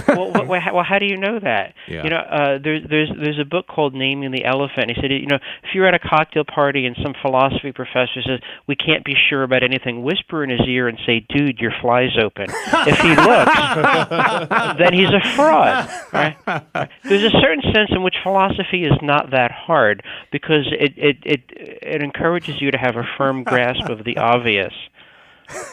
Well, how do you know that? Yeah. There's a book called Naming the Elephant. He said, if you're at a cocktail party and some philosophy professor says, we can't be sure about anything, whisper in his ear and say, dude, your fly's open. If he looks, then he's a fraud. Right? There's a certain sense in which philosophy is not that hard because it encourages you to have a firm grasp of the obvious.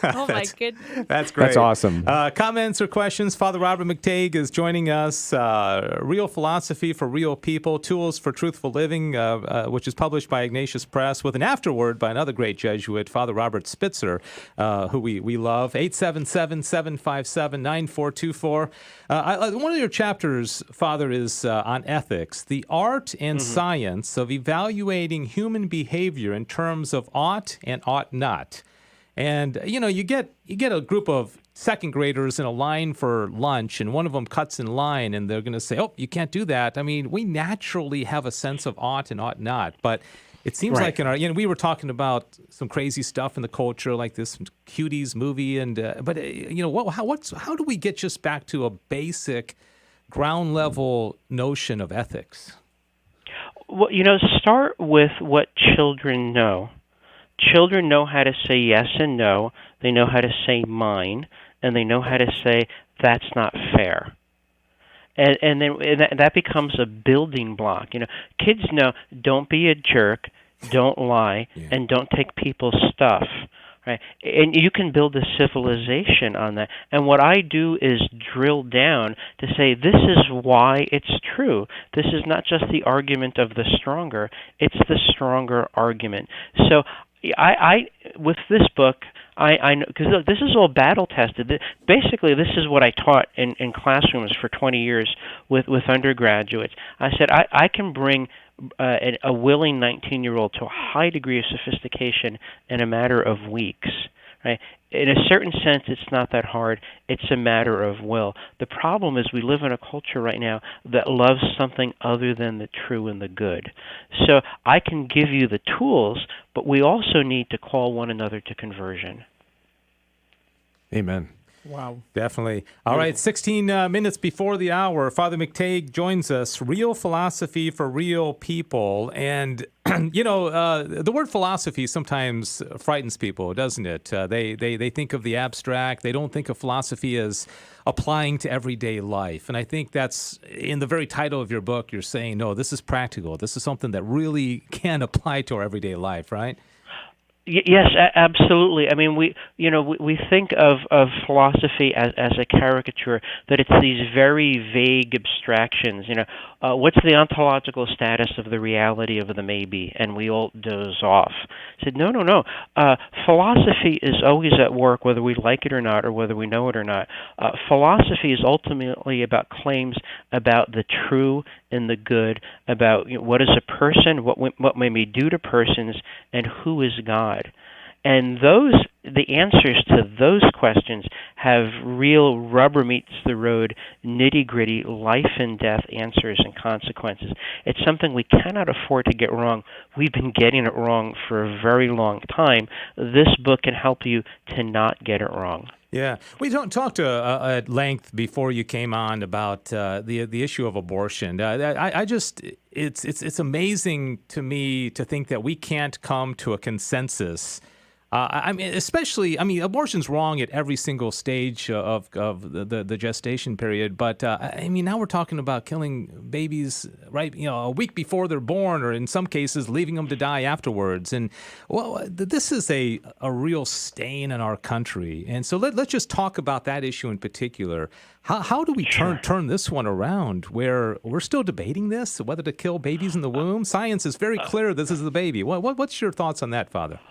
Oh, my goodness. That's great. That's awesome. Comments or questions? Father Robert McTague is joining us. Real Philosophy for Real People, Tools for Truthful Living, which is published by Ignatius Press, with an afterword by another great Jesuit, Father Robert Spitzer, who we love. 877-757-9424. One of your chapters, Father, is on ethics, the art and science of evaluating human behavior in terms of ought and ought not. And, you get a group of second graders in a line for lunch, and one of them cuts in line, and they're going to say, oh, you can't do that. I mean, we naturally have a sense of ought and ought not. But it seems like in our, we were talking about some crazy stuff in the culture, like this Cuties movie. And but how do we get just back to a basic ground level notion of ethics? Well, start with what children know. Children know how to say yes and no. They know how to say mine, and they know how to say that's not fair. And then that becomes a building block. Kids know, don't be a jerk, don't lie, and don't take people's stuff. Right? And you can build a civilization on that. And what I do is drill down to say, this is why it's true. This is not just the argument of the stronger, it's the stronger argument. So I with this book, I know, because this is all battle tested. Basically, this is what I taught in classrooms for 20 years with undergraduates. I said, I can bring a willing 19-year-old to a high degree of sophistication in a matter of weeks. Right? In a certain sense, it's not that hard. It's a matter of will. The problem is we live in a culture right now that loves something other than the true and the good. So I can give you the tools, but we also need to call one another to conversion. Amen. Wow. Definitely. All right, 16 minutes before the hour, Father McTague joins us. Real philosophy for real people. And, the word philosophy sometimes frightens people, doesn't it? They think of the abstract. They don't think of philosophy as applying to everyday life. And I think that's in the very title of your book, you're saying, no, this is practical. This is something that really can apply to our everyday life, right? Yes, absolutely. I mean, we think of philosophy as a caricature, that it's these very vague abstractions. What's the ontological status of the reality of the maybe? And we all doze off. I said, no. Philosophy is always at work, whether we like it or not, or whether we know it or not. Philosophy is ultimately about claims about the true and the good, about what is a person, what may we do to persons, and who is God. And the answers to those questions have real rubber meets the road, nitty-gritty, life and death answers and consequences. It's something we cannot afford to get wrong. We've been getting it wrong for a very long time. This book can help you to not get it wrong. Yeah, we talked at length before you came on about the issue of abortion. It's amazing to me to think that we can't come to a consensus. Abortion's wrong at every single stage of the gestation period. But now we're talking about killing babies a week before they're born, or in some cases leaving them to die afterwards. And this is a real stain in our country. And so let's just talk about that issue in particular. How do we turn this one around, where we're still debating this, whether to kill babies in the womb? Science is very clear. This is the baby. What's your thoughts on that, Father?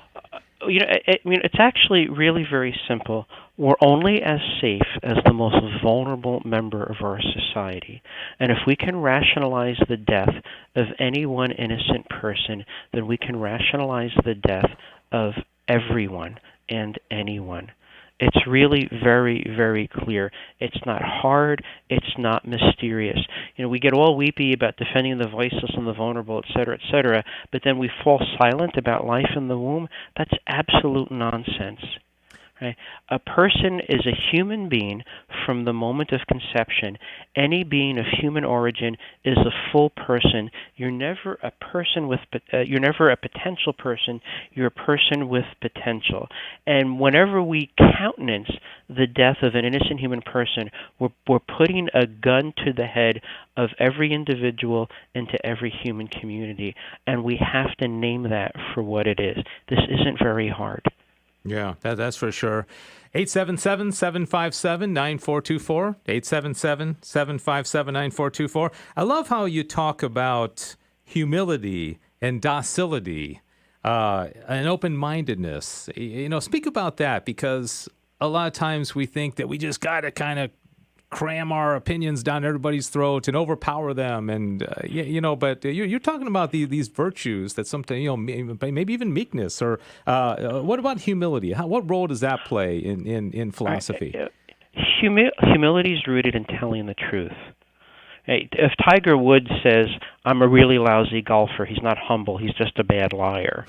It's actually really very simple. We're only as safe as the most vulnerable member of our society. And if we can rationalize the death of any one innocent person, then we can rationalize the death of everyone and anyone. It's really very, very clear. It's not hard. It's not mysterious. We get all weepy about defending the voiceless and the vulnerable, et cetera, but then we fall silent about life in the womb. That's absolute nonsense. Right? A person is a human being from the moment of conception. Any being of human origin is a full person. You're never a person with. You're never a potential person. You're a person with potential. And whenever we countenance the death of an innocent human person, we're putting a gun to the head of every individual and to every human community. And we have to name that for what it is. This isn't very hard. Yeah, that's for sure. 877-757-9424, 877-757-9424. I love how you talk about humility and docility and open-mindedness. Speak about that, because a lot of times we think that we just got to kind of cram our opinions down everybody's throat and overpower them, and but you're talking about these virtues that sometimes maybe even meekness, or what about humility? What role does that play in philosophy? Humility is rooted in telling the truth. If Tiger Woods says, I'm a really lousy golfer, he's not humble, he's just a bad liar.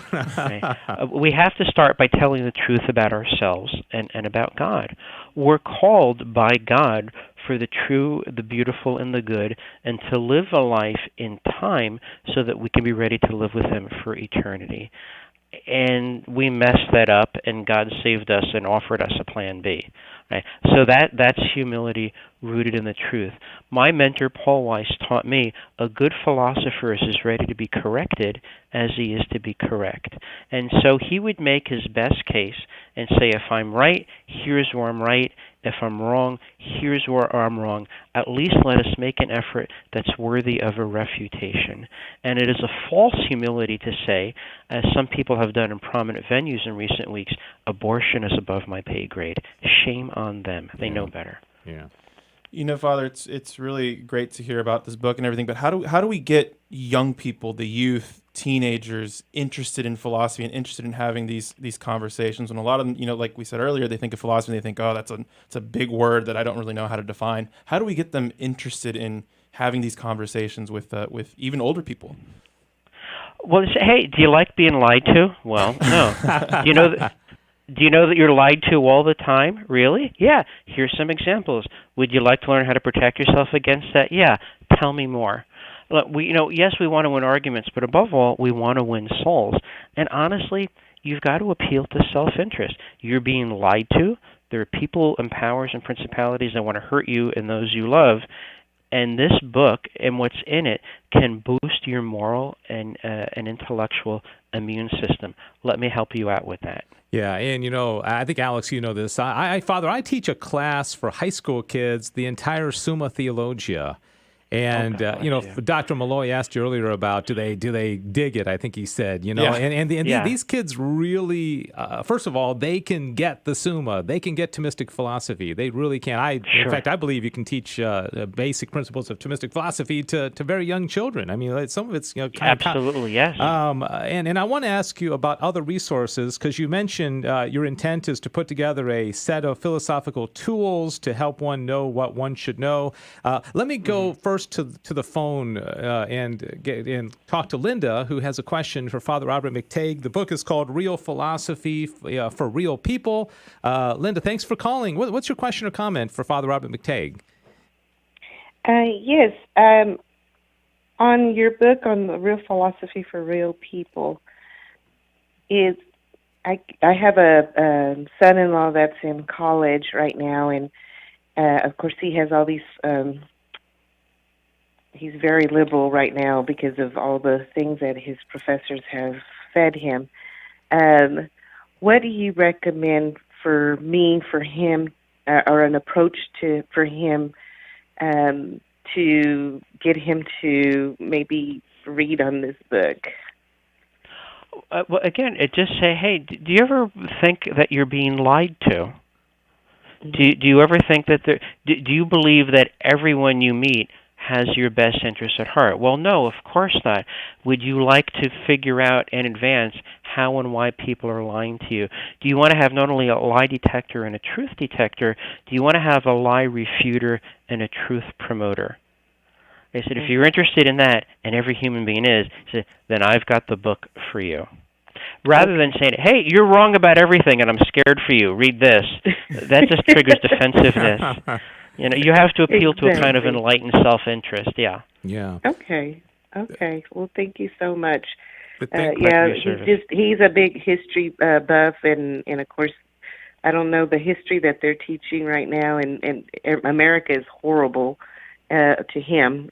We have to start by telling the truth about ourselves and about God. We're called by God for the true, the beautiful, and the good, and to live a life in time so that we can be ready to live with Him for eternity. and we messed that up, and God saved us and offered us a plan B. Right? So that's humility rooted in the truth. My mentor, Paul Weiss, taught me a good philosopher is as ready to be corrected as he is to be correct. And so he would make his best case and say, if I'm right, here's where I'm right. If I'm wrong, here's where I'm wrong. At least let us make an effort that's worthy of a refutation. And it is a false humility to say, as some people have done in prominent venues in recent weeks, abortion is above my pay grade. Shame on them. They know better. Yeah. You know, Father, it's really great to hear about this book and everything, but how do we get young people, the youth, teenagers, interested in philosophy and interested in having these conversations? And a lot of them, you know, like we said earlier, they think of philosophy and they think, oh, it's a big word that I don't really know how to define. How do we get them interested in having these conversations with even older people? Well, they say, hey, do you like being lied to? Well, no. Do you know that you're lied to all the time? Really? Yeah. Here's some examples. Would you like to learn how to protect yourself against that? Yeah. Tell me more. Look, yes, we want to win arguments, but above all, we want to win souls. And honestly, you've got to appeal to self-interest. You're being lied to. There are people and powers and principalities that want to hurt you and those you love. And this book and what's in it can boost your moral and intellectual immune system. Let me help you out with that. Yeah, and I think, Alex, you know this. Father, I teach a class for high school kids, the entire Summa Theologia. And Dr. Malloy asked you earlier about do they dig it? I think he said, and these kids really, first of all, they can get the Summa, they can get Thomistic philosophy, they really can. In fact, I believe you can teach basic principles of Thomistic philosophy to very young children. I mean, some of it's absolutely yes. And I want to ask you about other resources because you mentioned your intent is to put together a set of philosophical tools to help one know what one should know. Let me go first to the phone and talk to Linda, who has a question for Father Robert McTague. The book is called Real Philosophy for Real People. Linda, thanks for calling. What's your question or comment for Father Robert McTague? Yes. On your book on the Real Philosophy for Real People, I have a son-in-law that's in college right now, and of course he has all these he's very liberal right now because of all the things that his professors have fed him. What do you recommend for him, or an approach for him to get him to maybe read on this book? Well, again, just say, hey, do you ever think that you're being lied to? Do you ever think that do you believe that everyone you meet has your best interest at heart? Well, no, of course not. Would you like to figure out in advance how and why people are lying to you? Do you want to have not only a lie detector and a truth detector, do you want to have a lie refuter and a truth promoter? They said, if you're interested in that, and every human being is, then I've got the book for you. Rather than saying, hey, you're wrong about everything and I'm scared for you, read this. That just triggers defensiveness. You have to appeal to a kind of enlightened self-interest. Yeah. Yeah. Okay. Well, thank you so much. He's he's a big history buff, and of course, I don't know the history that they're teaching right now, and America is horrible to him,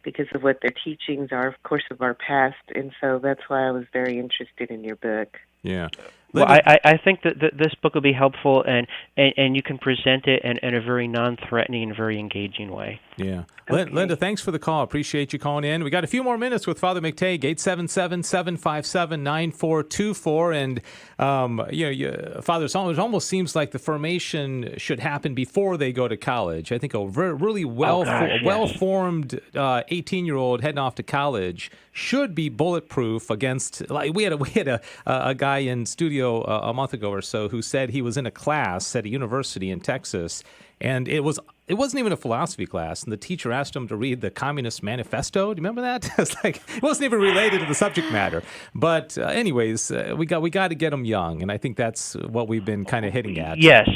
because of what their teachings are, of course, of our past, and so that's why I was very interested in your book. Yeah. Well, I think that this book will be helpful, and you can present it in a very non-threatening and very engaging way. Yeah. Okay. Linda, thanks for the call. Appreciate you calling in. We got a few more minutes with Father McTague, 877-757-9424. And, Father, it almost seems like the formation should happen before they go to college. I think a really well-formed 18-year-old heading off to college should be bulletproof against, like we had a guy in studio a month ago or so who said he was in a class at a university in Texas, And it wasn't even a philosophy class, and the teacher asked him to read the Communist Manifesto. Do you remember that? It's like it wasn't even related to the subject matter. But anyways, we got to get them young, and I think that's what we've been kind of hitting at. Yes.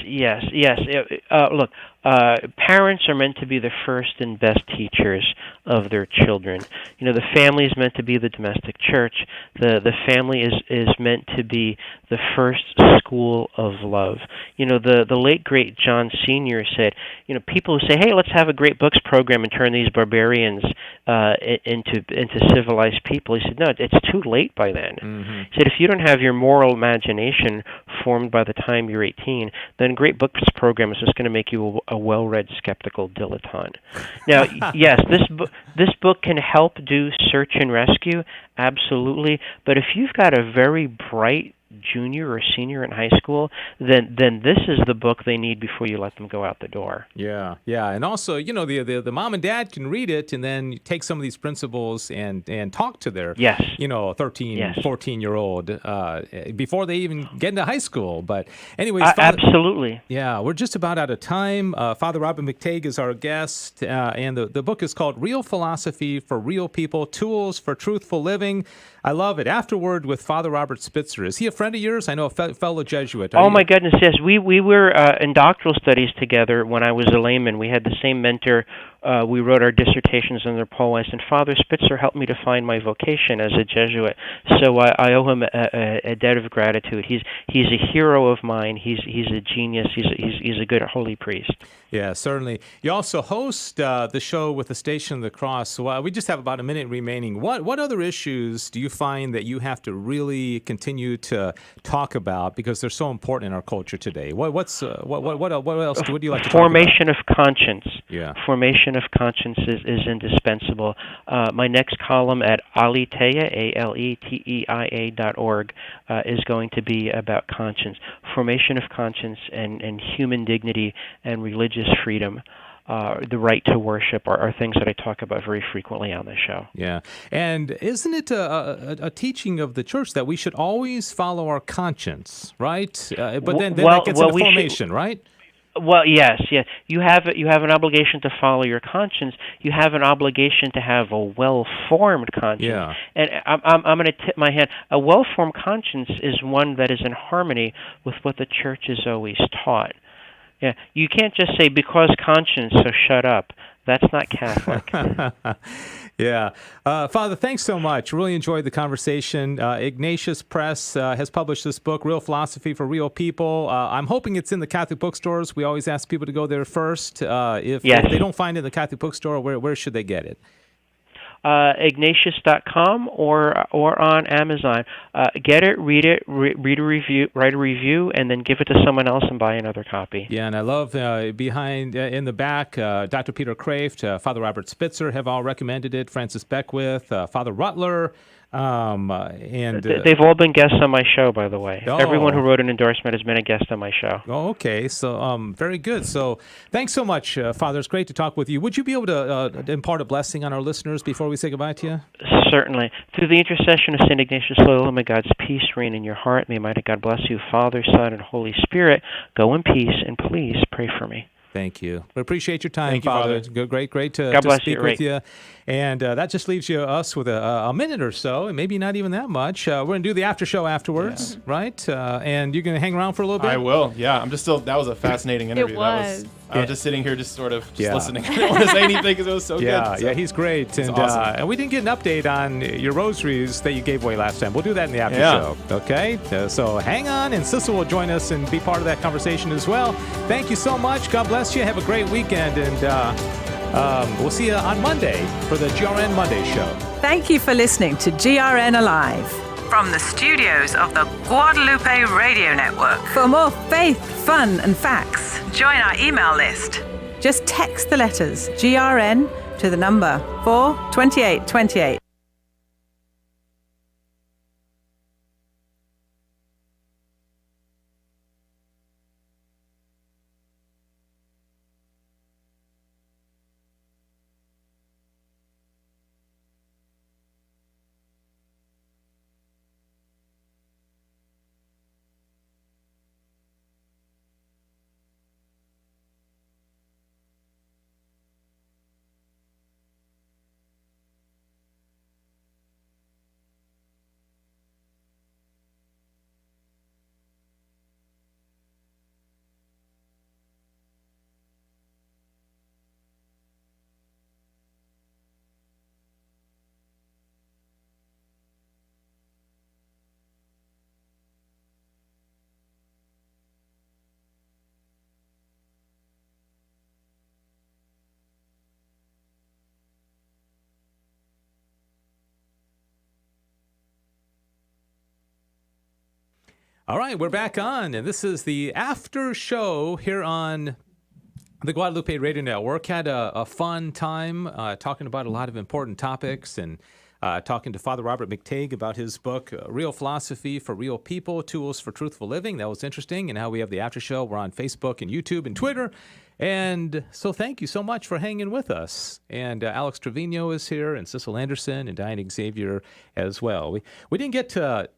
Look, parents are meant to be the first and best teachers of their children. You know, the family is meant to be the domestic church. The family is meant to be the first school of love. You know, the late great John Senior said, you know, people who say, "Hey, let's have a great books program and turn these barbarians into civilized people," he said, "No, it's too late by then." Mm-hmm. He said, "If you don't have your moral imagination formed by the time you're 18, then great books program is just going to make you a well-read, skeptical dilettante." Now, yes, this book can help do search and rescue, absolutely. But if you've got a very bright junior or senior in high school, then this is the book they need before you let them go out the door. Yeah, and also, you know, the mom and dad can read it and then take some of these principles and talk to their, 13, 14-year-old before they even get into high school. But anyways, absolutely. Yeah, we're just about out of time. Father Robert McTague is our guest, and the book is called Real Philosophy for Real People, Tools for Truthful Living. I love it. Afterward with Father Robert Spitzer. Is he a friend of yours? I know a fellow Jesuit. My goodness, yes. We were in doctoral studies together when I was a layman. We had the same mentor. We wrote our dissertations under Paul Weiss, and Father Spitzer helped me to find my vocation as a Jesuit. So I owe him a debt of gratitude. He's a hero of mine. He's a genius. He's a good holy priest. Yeah, certainly. You also host the show with the Station of the Cross. So we just have about a minute remaining. What other issues do you find that you have to really continue to talk about because they're so important in our culture today? What else? What do you like to talk about? Formation of conscience. Yeah. Formation of conscience is indispensable. My next column at aleteia, ALETEIA.org, is going to be about conscience. Formation of conscience and human dignity and religious freedom. The right to worship are things that I talk about very frequently on the show. Yeah. And isn't it a teaching of the church that we should always follow our conscience, right? But then that gets into formation, right? Well, yes. You have an obligation to follow your conscience. You have an obligation to have a well-formed conscience. Yeah. And I'm going to tip my hand. A well-formed conscience is one that is in harmony with what the church has always taught. Yeah, you can't just say because conscience, so shut up. That's not Catholic. Yeah. Father, thanks so much. Really enjoyed the conversation. Ignatius Press has published this book, Real Philosophy for Real People. I'm hoping it's in the Catholic bookstores. We always ask people to go there first. If they don't find it in the Catholic bookstore, where should they get it? Ignatius.com or on Amazon. Get it, read it, read a review, write a review, and then give it to someone else and buy another copy. Yeah, and I love behind in the back, Dr. Peter Kraft, Father Robert Spitzer have all recommended it. Francis Beckwith, Father Rutler. And they've all been guests on my show, by the way. Oh. Everyone who wrote an endorsement has been a guest on my show. Oh, okay. So, very good. So, thanks so much, Father. It's great to talk with you. Would you be able to impart a blessing on our listeners before we say goodbye to you? Certainly. Through the intercession of St. Ignatius Loyola, may God's peace reign in your heart. May mighty God bless you, Father, Son, and Holy Spirit. Go in peace, and please pray for me. Thank you. We appreciate your time, Thank you, Father. Father. Great to speak with you. And that just leaves us with a minute or so, and maybe not even that much. We're going to do the after show afterwards, right? And you're going to hang around for a little bit? I will, yeah. I'm just that was a fascinating interview. It was. I was just sitting here just sort of listening. I didn't want to say anything because it was so good. Yeah, he's great. And, awesome. And we didn't get an update on your rosaries that you gave away last time. We'll do that in the after show, okay? So hang on, and Sissel will join us and be part of that conversation as well. Thank you so much. God bless you. Have a great weekend, and we'll see you on Monday for the GRN Monday show. Thank you for listening to GRN Alive. From the studios of the Guadalupe Radio Network. For more faith, fun, and facts, Join our email list. just text the letters GRN to the number 42828. All right, we're back on, and this is the after show here on the Guadalupe Radio Network. Had a fun time talking about a lot of important topics and talking to Father Robert McTague about his book, Real Philosophy for Real People, Tools for Truthful Living. That was interesting. And now we have the after show. We're on Facebook and YouTube and Twitter. And so thank you so much for hanging with us. And Alex Trevino is here, and Cecil Anderson, and Diane Xavier as well. We didn't get to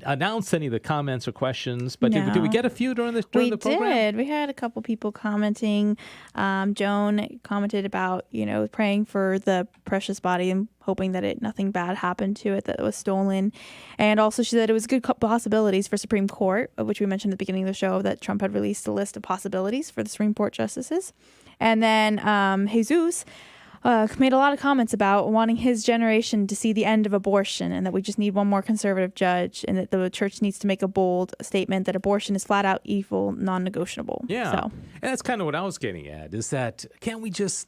announce any of the comments or questions, but did we get a few during the program? We did. We had a couple people commenting. Joan commented about, praying for the precious body and hoping that nothing bad happened to it that was stolen. And also she said it was good possibilities for Supreme Court, which we mentioned at the beginning of the show, that Trump had released a list of possibilities for the Supreme Court justices. And then Jesus made a lot of comments about wanting his generation to see the end of abortion and that we just need one more conservative judge and that the church needs to make a bold statement that abortion is flat out evil, non-negotiable. Yeah. So. And that's kind of what I was getting at, is that can't we just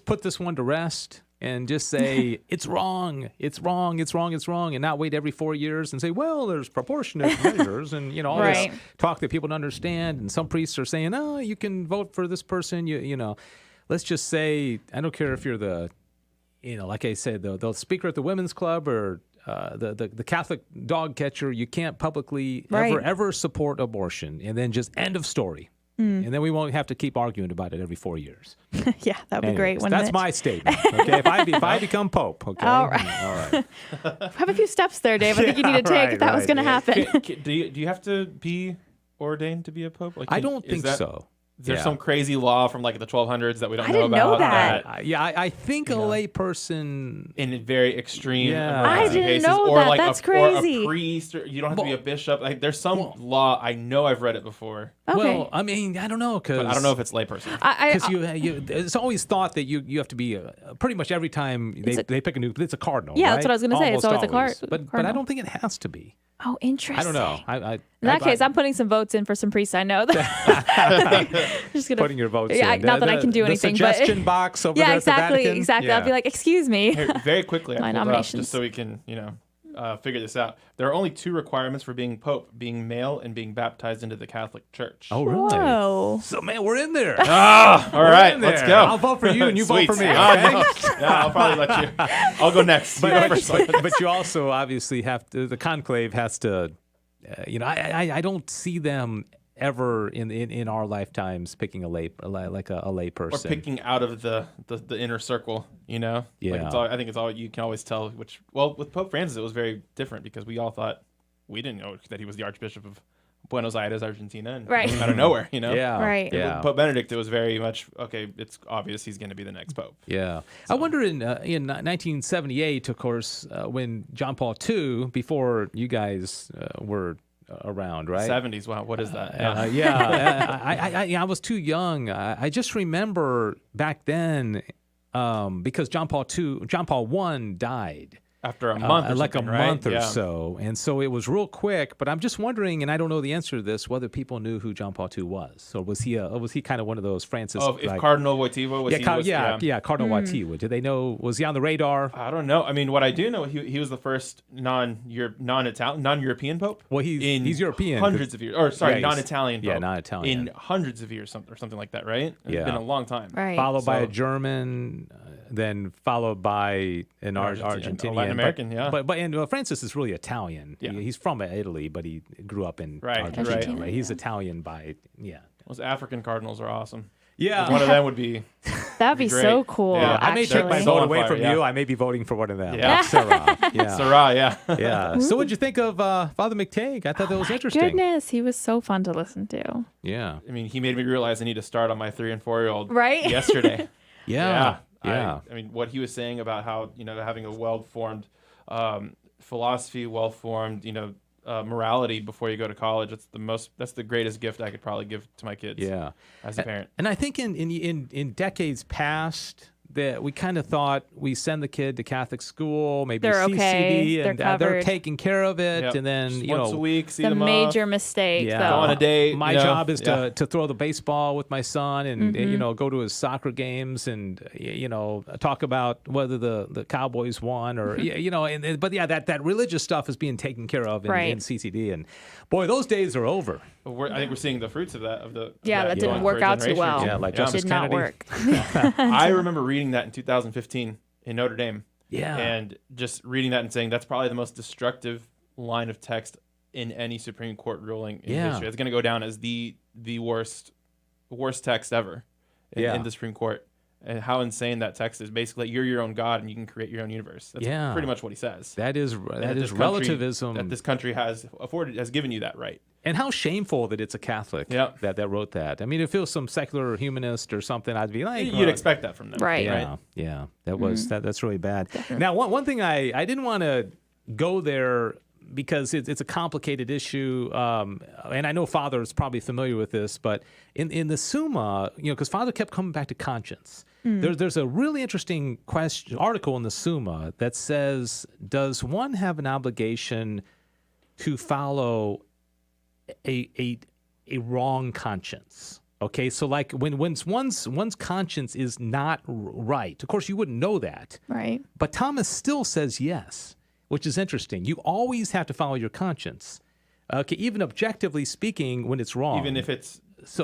put this one to rest and just say it's wrong, it's wrong, it's wrong, it's wrong, and not wait every 4 years and say, well, there's proportionate measures and, all right. this talk that people don't understand. And some priests are saying, oh, you can vote for this person, you know. Let's just say, I don't care if you're the, like I said, the speaker at the women's club or the Catholic dog catcher, you can't publicly ever support abortion, and then just end of story. And then we won't have to keep arguing about it every 4 years. Yeah, that would be great. That's my statement. Okay, if I become Pope. Okay. All right. Have a few steps there, Dave. I think you need to take if that was going to happen. Do you have to be ordained to be a pope? I don't think so. Is there some crazy law from like the 1200s that we don't know about? I didn't know that. I think a layperson in very extreme I didn't cases, know or that. like That's or crazy. a priest, or you don't have to be a bishop. Like there's some law. I know I've read it before. Okay. Well, I mean, I don't know, but I don't know if it's layperson. Because it's always thought that you have to be pretty much every time they pick a new. It's a cardinal. Yeah, right? that's what I was going to say. It's always a cardinal. But I don't think it has to be. Oh, interesting. I don't know. In that case, I'm putting some votes in for some priests I know. Just gonna, putting your votes in. Not that I can do anything. The suggestion box over there at the Vatican. Exactly. I'll be like, excuse me. Here, very quickly, My I pulled up nominations. just so we can, figure this out. There are only 2 requirements for being pope: being male and being baptized into the Catholic Church. Oh, really? Whoa. So, man, we're in there. All right, let's go. I'll vote for you, and you vote for me. Okay? No. Yeah, I'll probably let you. I'll go next. But you also obviously have to. The conclave has to. I don't see them ever in our lifetimes picking a lay person or picking out of the inner circle. Yeah. Like I think it's all you can always tell. Which with Pope Francis it was very different because we all thought we didn't know that he was the Archbishop of Buenos Aires, Argentina, and right. It came out of nowhere. Yeah. Right. And with Pope Benedict, it was very much okay. It's obvious he's going to be the next pope. Yeah. So. I wonder in 1978, of course, when John Paul II, before you guys were around, right? 70s. Wow, what is that? I was too young. I just remember back then because John Paul I died. After a month, month or so, and so it was real quick. But I'm just wondering, and I don't know the answer to this, whether people knew who John Paul II was, or was he kind of one of those Francis? Oh, if Cardinal Wojtyła was Cardinal Wojtyła. Did they know? Was he on the radar? I don't know. I mean, what I do know, he was the first non-European pope. Well, he's European. Hundreds of years, non-Italian. Pope. Yeah, non-Italian. In hundreds of years, or something like that, right? It's been a long time. Right. Followed by a German. Then followed by an Argentinian, Latin American, But Francis is really Italian. Yeah. He's from Italy, but he grew up in Argentina. Right. He's Italian by Those African cardinals are awesome. Yeah, one of them would be. That'd be so cool. Yeah, I may take my vote away from you. I may be voting for one of them. Yeah, Sarah. Yeah. So, what'd you think of Father McTague? I thought that was interesting. Goodness, he was so fun to listen to. Yeah. I mean, he made me realize I need to start on my 3 and 4-year-old. Right. Yesterday. Yeah. I mean, what he was saying about how having a well-formed philosophy, well-formed morality before you go to college. That's the greatest gift I could probably give to my kids. Yeah, as a parent. And I think in decades past, that we kind of thought we send the kid to Catholic school, maybe They're CCD, okay. and They're they're covered. taking care of it, Yep. and then Just you once know a week, see It's a them major off. mistake. Yeah. though. Go on a date. My you know? job is Yeah. to throw the baseball with my son and Mm-hmm. you know go to his soccer games and you know talk about whether the Cowboys won or you know but yeah that religious stuff is being taken care of in, Right. in CCD, and boy, those days are over. I think we're seeing the fruits of that. Yeah, that didn't going work for a out too generation or well. two. Yeah, like It Justice did not Kennedy. work. I remember reading that in 2015 in Notre Dame. Yeah. And just reading that and saying that's probably the most destructive line of text in any Supreme Court ruling in Yeah. history. It's going to go down as the worst text ever in the Supreme Court. And how insane that text is. Basically, you're your own God and you can create your own universe. That's Yeah. pretty much what he says. That is And that this country- relativism. that this country has given you that right. And how shameful that it's a Catholic Yep. that wrote that. I mean, if it was some secular humanist or something, I'd be like, You'd expect that from them, Right. Yeah, yeah, that was that's really bad. Now, one thing I didn't want to go there because it's a complicated issue, and I know Father is probably familiar with this, but in the Summa, you know, because Father kept coming back to conscience. There's a really interesting article in the Summa that says, does one have an obligation to follow a wrong conscience? Okay, so like when one's conscience is not right, of course you wouldn't know that, Right. but Thomas still says yes, which is interesting. You always have to follow your conscience, okay, even objectively speaking, when it's wrong, Even if it's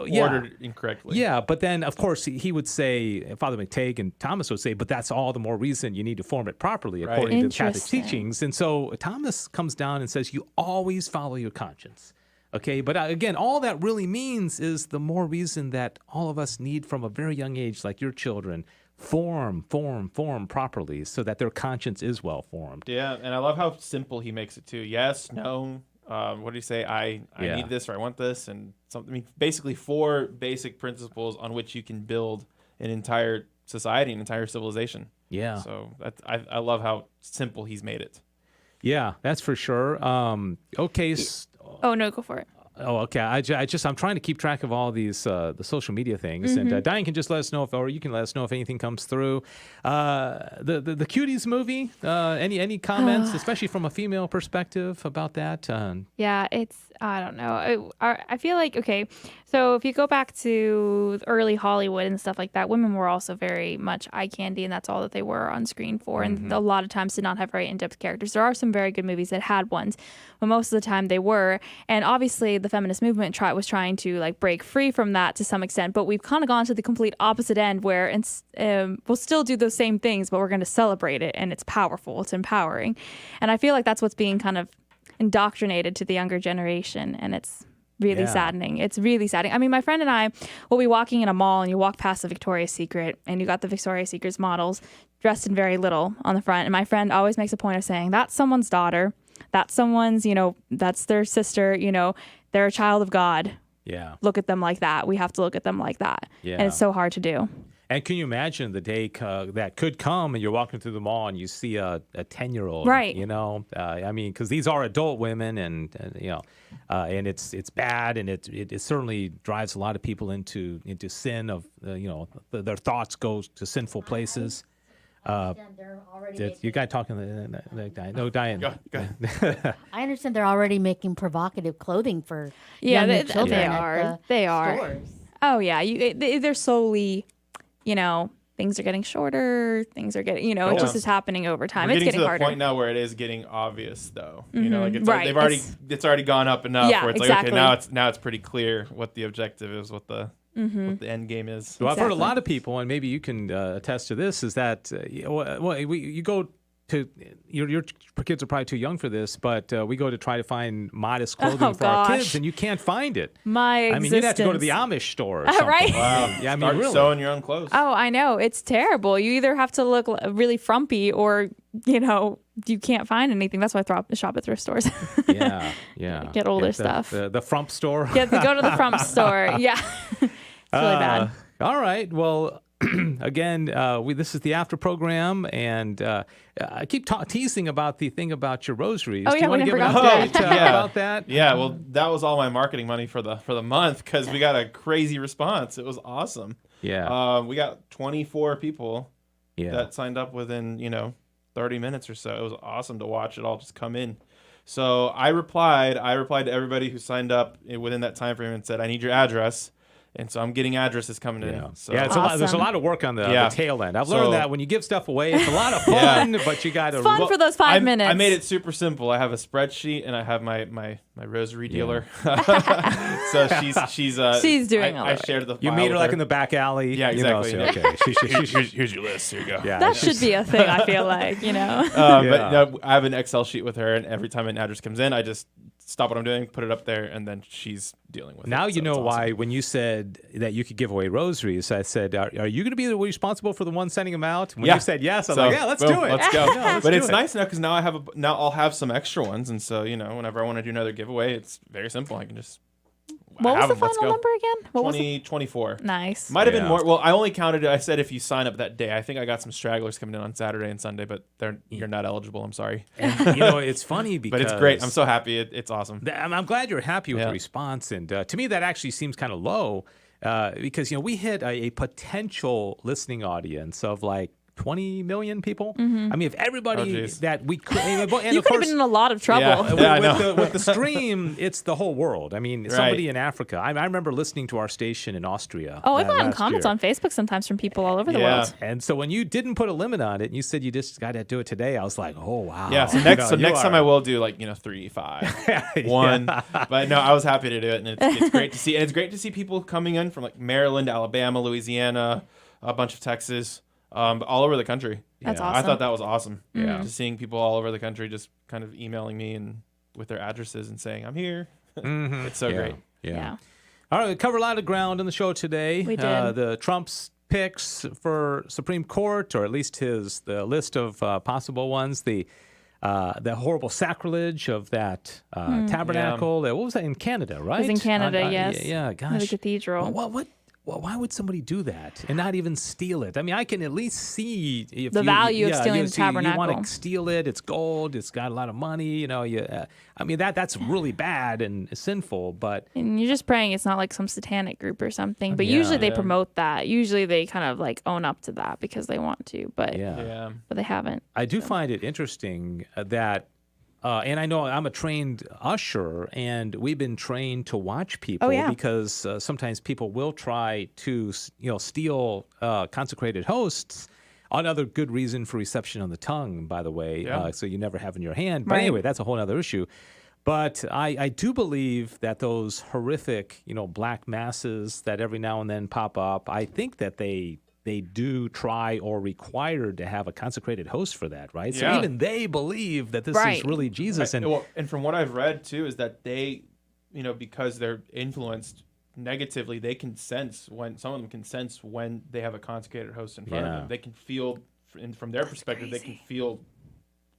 yeah. ordered incorrectly. Yeah, but then of course he would say, Father McTague and Thomas would say, but that's all the more reason you need to form it properly Right. according to the Catholic Interesting. teachings. And so Thomas comes down and says, you always follow your conscience. Okay, but again, all that really means is the more reason that all of us need from a very young age, like your children, form properly so that their conscience is well formed. Yeah, and I love how simple he makes it too. Yes, no. What do you say? I Yeah. need this or I want this, and something. I mean, basically 4 basic principles on which you can build an entire society, an entire civilization. Yeah. So I love how simple he's made it. Yeah, that's for sure. Okay. Oh no, go for it. Oh, okay. I'm trying to keep track of all these the social media things, and Diane can just let us know or you can let us know if anything comes through. The Cuties movie. Any comments, especially from a female perspective, about that? Yeah, I don't know. I feel like, okay, so if you go back to early Hollywood and stuff like that, women were also very much eye candy, and that's all that they were on screen for. And a lot of times did not have very in-depth characters. There are some very good movies that had ones, but most of the time they were. And obviously the feminist movement was trying to like break free from that to some extent, but we've kind of gone to the complete opposite end where we'll still do those same things, but we're going to celebrate it, and it's powerful, it's empowering. And I feel like that's what's being kind of indoctrinated to the younger generation, and it's really saddening. It's really saddening. I mean, my friend and I will be walking in a mall, and you walk past the Victoria's Secret, and you got the Victoria's Secret's models dressed in very little on the front, and my friend always makes a point of saying, that's someone's daughter, that's someone's, that's their sister, they're a child of God. Yeah. Look at them like that. We have to look at them like that. Yeah. And it's so hard to do. And can you imagine the day that could come and you're walking through the mall and you see a 10-year-old, Right. I mean, because these are adult women and and it's bad, and it certainly drives a lot of people into sin of, their thoughts go to sinful places. You guys talking? No, Diane. Go ahead. I understand they're already making provocative clothing for Yeah, young children. they at are. the They are. stores. Oh yeah, they're slowly, things are getting shorter. Things are getting, it just is happening over time. We're It's getting getting to the harder. point now where it is getting obvious, though. Like Right. it's already gone up enough Yeah, where it's exactly. like, okay, now it's pretty clear what the objective is, what the end game is. Well, I've heard a Exactly. lot of people, and maybe you can attest to this, is that you go to your kids are probably too young for this, but we go to try to find modest clothing for our kids, gosh. and you can't find it. My I mean, you'd have to go to the existence. Amish store or something. Right? Wow. Yeah, I mean, Start really. sewing your own clothes. Oh, I know. It's terrible. You either have to look really frumpy or, you can't find anything. That's why I shop at thrift stores. Yeah. Get older the, stuff. The Frump store. Go to the frump store. Yeah. It's really bad. All right. Well, again, this is the after program, and I keep teasing about the thing about your rosaries. Oh, Do yeah, you want we to give an never update got to about that? Yeah, well, that was all my marketing money for the month because we got a crazy response. It was awesome. Yeah. We got 24 people that signed up within 30 minutes or so. It was awesome to watch it all just come in. So I replied to everybody who signed up within that time frame and said, I need your address. And so I'm getting addresses coming in. So. Yeah, there's a lot of work on the tail end. I've learned that when you give stuff away, it's a lot of fun, but you got to... Fun for those 5 minutes. I made it super simple. I have a spreadsheet, and I have my rosary dealer. So she's doing all I shared the file You meet her with like in the back alley. Yeah, exactly. Here's your list. Here you go. Yeah, that should be a thing, I feel like, But no, I have an Excel sheet with her, and every time an address comes in, I just stop what I'm doing, put it up there, and then she's dealing with it. Now So you know it's awesome. why when you said that you could give away rosaries, I said, are you going to be responsible for the one sending them out? When you said yes, I was like, yeah, let's do it. Let's go. Let's but do it's it. nice now because now I'll have some extra ones, and so whenever I want to do another giveaway, it's very simple. I can just What was have the them. Let's final go. number again? What was it? 24. Nice. Might have been more. Well, I only counted it. I said if you sign up that day. I think I got some stragglers coming in on Saturday and Sunday, but you're not eligible. I'm sorry. And, it's funny because... But it's great. I'm so happy. It's awesome. I'm glad you're happy with the response. And to me, that actually seems kind of low because, we hit a potential listening audience of like 20 million people. Mm-hmm. I mean, if everybody that we could... You could have been in a lot of trouble. With the stream, it's the whole world. I mean, somebody in Africa. I remember listening to our station in Austria. Oh, I've gotten comments on Facebook sometimes from people all over the world. And so when you didn't put a limit on it and you said you just got to do it today, I was like, oh, wow. Yeah, so next time I will do 3, 5, 1. But no, I was happy to do it, and it's great to see. And it's great to see people coming in from like Maryland, Alabama, Louisiana, a bunch of Texas. All over the country. That's awesome. I thought that was awesome. Yeah. Just seeing people all over the country just kind of emailing me and with their addresses and saying, I'm here. It's so great. Yeah. All right, we covered a lot of ground on the show today. We did. The Trump's picks for Supreme Court, or at least the list of possible ones, the horrible sacrilege of that tabernacle. What was that in Canada, right? It was in Canada, yes. Yeah, gosh. The cathedral. Well, why would somebody do that and not even steal it? I mean, I can at least see if the value of stealing the tabernacle. You want to steal it. It's gold. It's got a lot of money. I mean, that's really bad and sinful. But and you're just praying it's not like some satanic group or something. But usually they promote that. Usually they kind of like own up to that because they want to. But but they haven't. I do find it interesting that. And I know I'm a trained usher, and we've been trained to watch people because sometimes people will try to, steal consecrated hosts. Another good reason for reception on the tongue, by the way, so you never have in your hand. But anyway, that's a whole other issue. But I do believe that those horrific, black masses that every now and then pop up, I think that they do try or require to have a consecrated host for that, right? So even they believe that this is really Jesus. And from what I've read, too, is that they, because they're influenced negatively, they can sense some of them can sense when they have a consecrated host in front of them. They can feel, and from their perspective, they can feel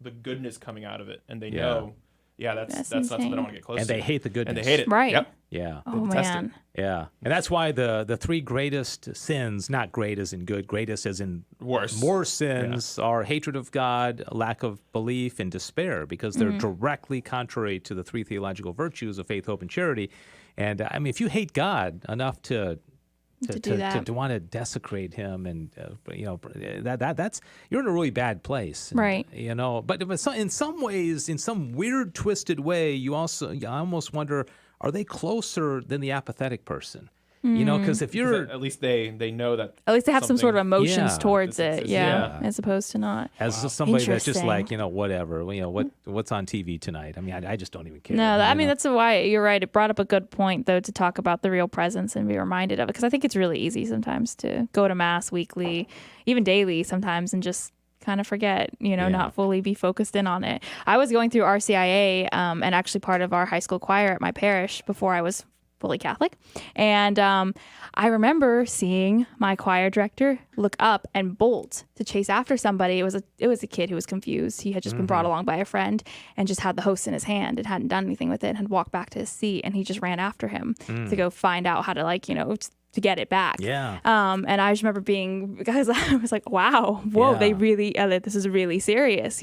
the goodness coming out of it. And they know, that's something I don't want to get close to. And they hate the goodness. And they hate it. Right. Yep. Yeah. Oh, man. Yeah. And that's why the three greatest sins, not great as in good, greatest as in worse sins, are hatred of God, lack of belief, and despair, because they're directly contrary to the three theological virtues of faith, hope, and charity. And I mean, if you hate God enough to want to desecrate him, and that's you're in a really bad place, right? But in some ways, in some weird, twisted way, I almost wonder, are they closer than the apathetic person? Because if you're at least they know that. At least they have some sort of emotions towards it, as opposed to not. As somebody that's just like, whatever, what's on TV tonight? I mean, I just don't even care. No, I mean, that's why you're right. It brought up a good point, though, to talk about the real presence and be reminded of it, because I think it's really easy sometimes to go to Mass weekly, even daily sometimes, and just kind of forget, not fully be focused in on it. I was going through RCIA and actually part of our high school choir at my parish before I was fully Catholic. And I remember seeing my choir director look up and bolt to chase after somebody. It was a kid who was confused. He had just been brought along by a friend and just had the host in his hand and hadn't done anything with it and had walked back to his seat, and he just ran after him to go find out how to to get it back. Yeah. And I just remember because I was like, wow, whoa, they really, this is really serious,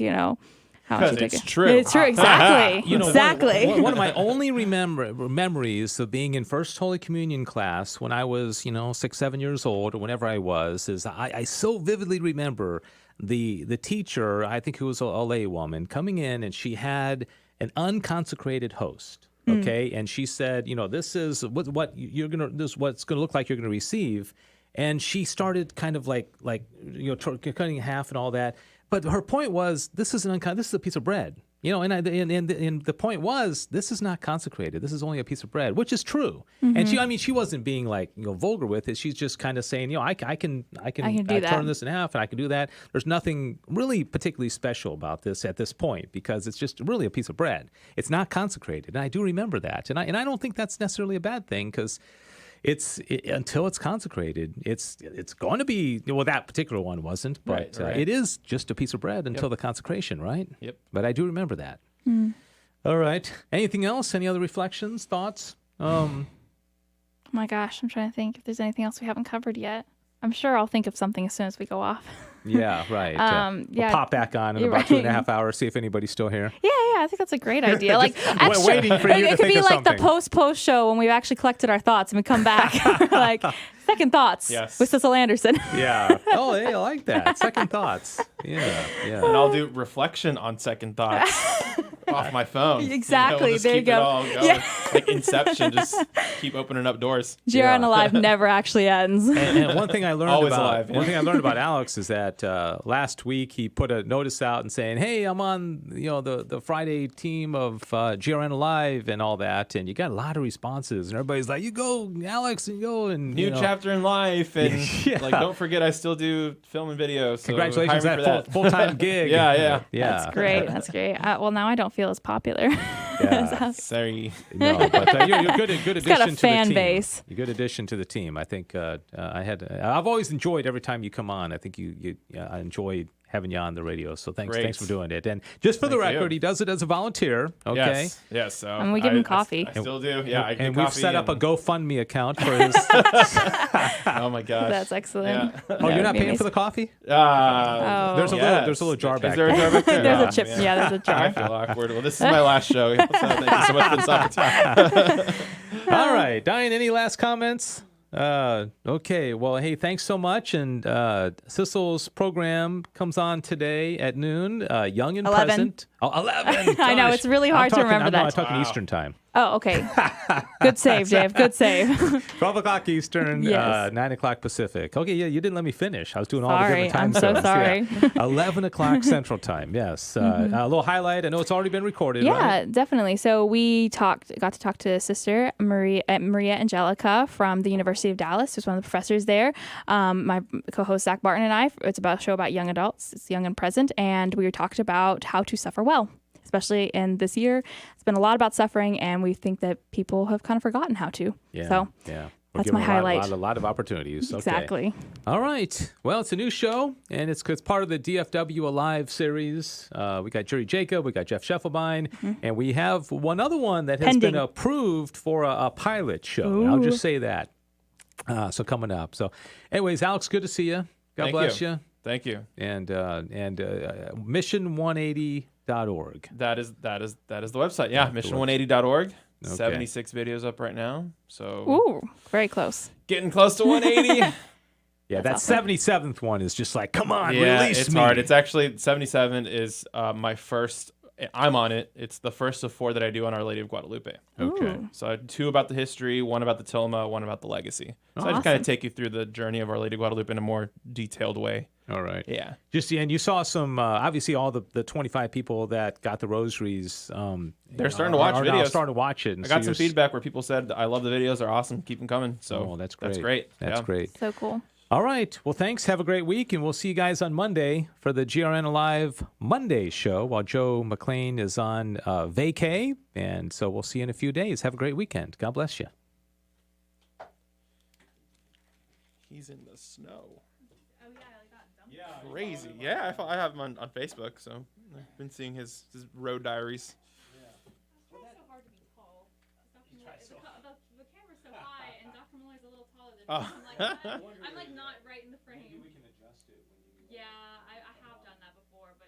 How much you Because take it's it. true. It's true, exactly. You know, exactly. One of my only memories of being in First Holy Communion class when I was, 6, 7 years old, or whenever I was, is I so vividly remember the teacher, I think who was a lay woman, coming in, and she had an unconsecrated host. Okay, and she said, this is what you're gonna, this is what's gonna look like you're gonna receive, and she started kind of like cutting in half and all that. But her point was, this is this is a piece of bread, and the point was, this is not consecrated. This is only a piece of bread, which is true. And she wasn't being vulgar with it. She's just kind of saying, I can turn this in half, and I can do that. There's nothing really particularly special about this at this point because it's just really a piece of bread. It's not consecrated, and I do remember that, and I don't think that's necessarily a bad thing because. Until it's consecrated, it's going to be, that particular one wasn't, but Right. it is just a piece of bread until the consecration, right? Yep. But I do remember that. All right. Anything else? Any other reflections, thoughts? Oh my gosh, I'm trying to think if there's anything else we haven't covered yet. I'm sure I'll think of something as soon as we go off. Yeah, right. Yeah. We'll pop back on in You're about right. 2.5 hours, see if anybody's still here. Yeah, I think that's a great idea. Like, Just waiting for you to it could think be of like the something. post show when we've actually collected our thoughts and we come back. We're like, second thoughts Yes. with Cecil Anderson. Yeah. Oh, hey, I like that. Second thoughts. Yeah. And I'll do reflection on second thoughts off my phone. Exactly. We'll just There you keep go. It all going. Yeah. Like Inception, just keep opening up doors. GRN Alive never actually ends. And one thing I learned Always about alive, yeah. one thing I learned about Alex is that last week he put a notice out and saying, "Hey, I'm on the Friday team of GRN Alive and all that," and you got a lot of responses, and everybody's like, "You go, Alex, and go and New chapter in life, and Yeah. don't forget I still do film and video. So Congratulations hire me on for that full-time gig." Yeah. That's great. That's great. Well, now I don't feel as popular. Yeah. Sorry. No, but you're good addition got a to fan the team. base. You're a good addition to the team. I think I've always enjoyed every time you come on. I think I enjoyed having you on the radio. So thanks for doing it. And just for the Thank record, you. he does it as a volunteer. Okay. Yes. So And we give him coffee. I still do. Yeah. I get And we've coffee set up a and- GoFundMe account for his. Oh my gosh. That's excellent. Yeah. Oh, you're not paying for the coffee? Oh. There's a little jar back Is there a there. jar back there? There's Oh, a chip. man. Yeah, there's a jar. I feel awkward. Well, this is my last show. So thank you so much for this opportunity. All right, Diane, any last comments? Okay, well, hey, thanks so much. And Cecil's program comes on today at noon, Young and 11. Present. Oh, 11. I know, Gosh. it's really hard to remember that. I'm talking Eastern time. Oh, okay. Good save, Dave. Good save. 12 o'clock Eastern, Yes. 9 o'clock Pacific. Okay, yeah, you didn't let me finish. I was doing all the Sorry, different time I'm so zones. sorry. Yeah. 11 o'clock Central Time, yes. A little highlight. I know it's already been recorded, Yeah, right? definitely. So we got to talk to Sister Maria Angelica from the University of Dallas, who's one of the professors there. My co-host Zach Barton and I. It's about a show about young adults. It's Young and Present, and we were talking about how to suffer well. Especially in this year, it's been a lot about suffering, and we think that people have kind of forgotten how to. Yeah. So yeah. that's We're my giving highlight. A lot of opportunities. Okay. Exactly. All right. Well, it's a new show, and it's part of the DFW Alive series. We got Jerry Jacob, we got Jeff Scheffelbein, and we have one other one that has been approved for a pilot show. I'll just say that. So coming up. So, anyways, Alex, good to see you. God bless you. Thank you. And mission180.org. That is the website. Yeah, mission180.org. Okay. 76 videos up right now. So Ooh, very close. getting close to 180. Yeah, that awesome. 77th one is just like, come on, Yeah, release it's me. hard. It's actually 77 is my first. I'm on it. It's the first of 4 that I do on Our Lady of Guadalupe. Okay. Ooh. So I had 2 about the history, 1 about the Tilma, 1 about the legacy. So I just kind of take you through the journey of Our Lady of Guadalupe in a more detailed way. All right. Yeah. And you saw some, obviously, all the 25 people that got the rosaries. They're starting to watch are videos. now starting to watch it. And I got so some feedback where people said, I love the videos. They're awesome. Keep them coming. So that's great. That's great. That's Yeah. great. So cool. All right. Well, thanks. Have a great week, and we'll see you guys on Monday for the GRN Alive Monday show while Joe McLean is on vacay. And so we'll see you in a few days. Have a great weekend. God bless you. He's in the snow. Crazy. Yeah, I have him on Facebook, so I've been seeing his road diaries. The camera's so high, and Dr. Malloy's a little taller than me. I'm like not right in the frame. Maybe we can adjust it when you. Yeah.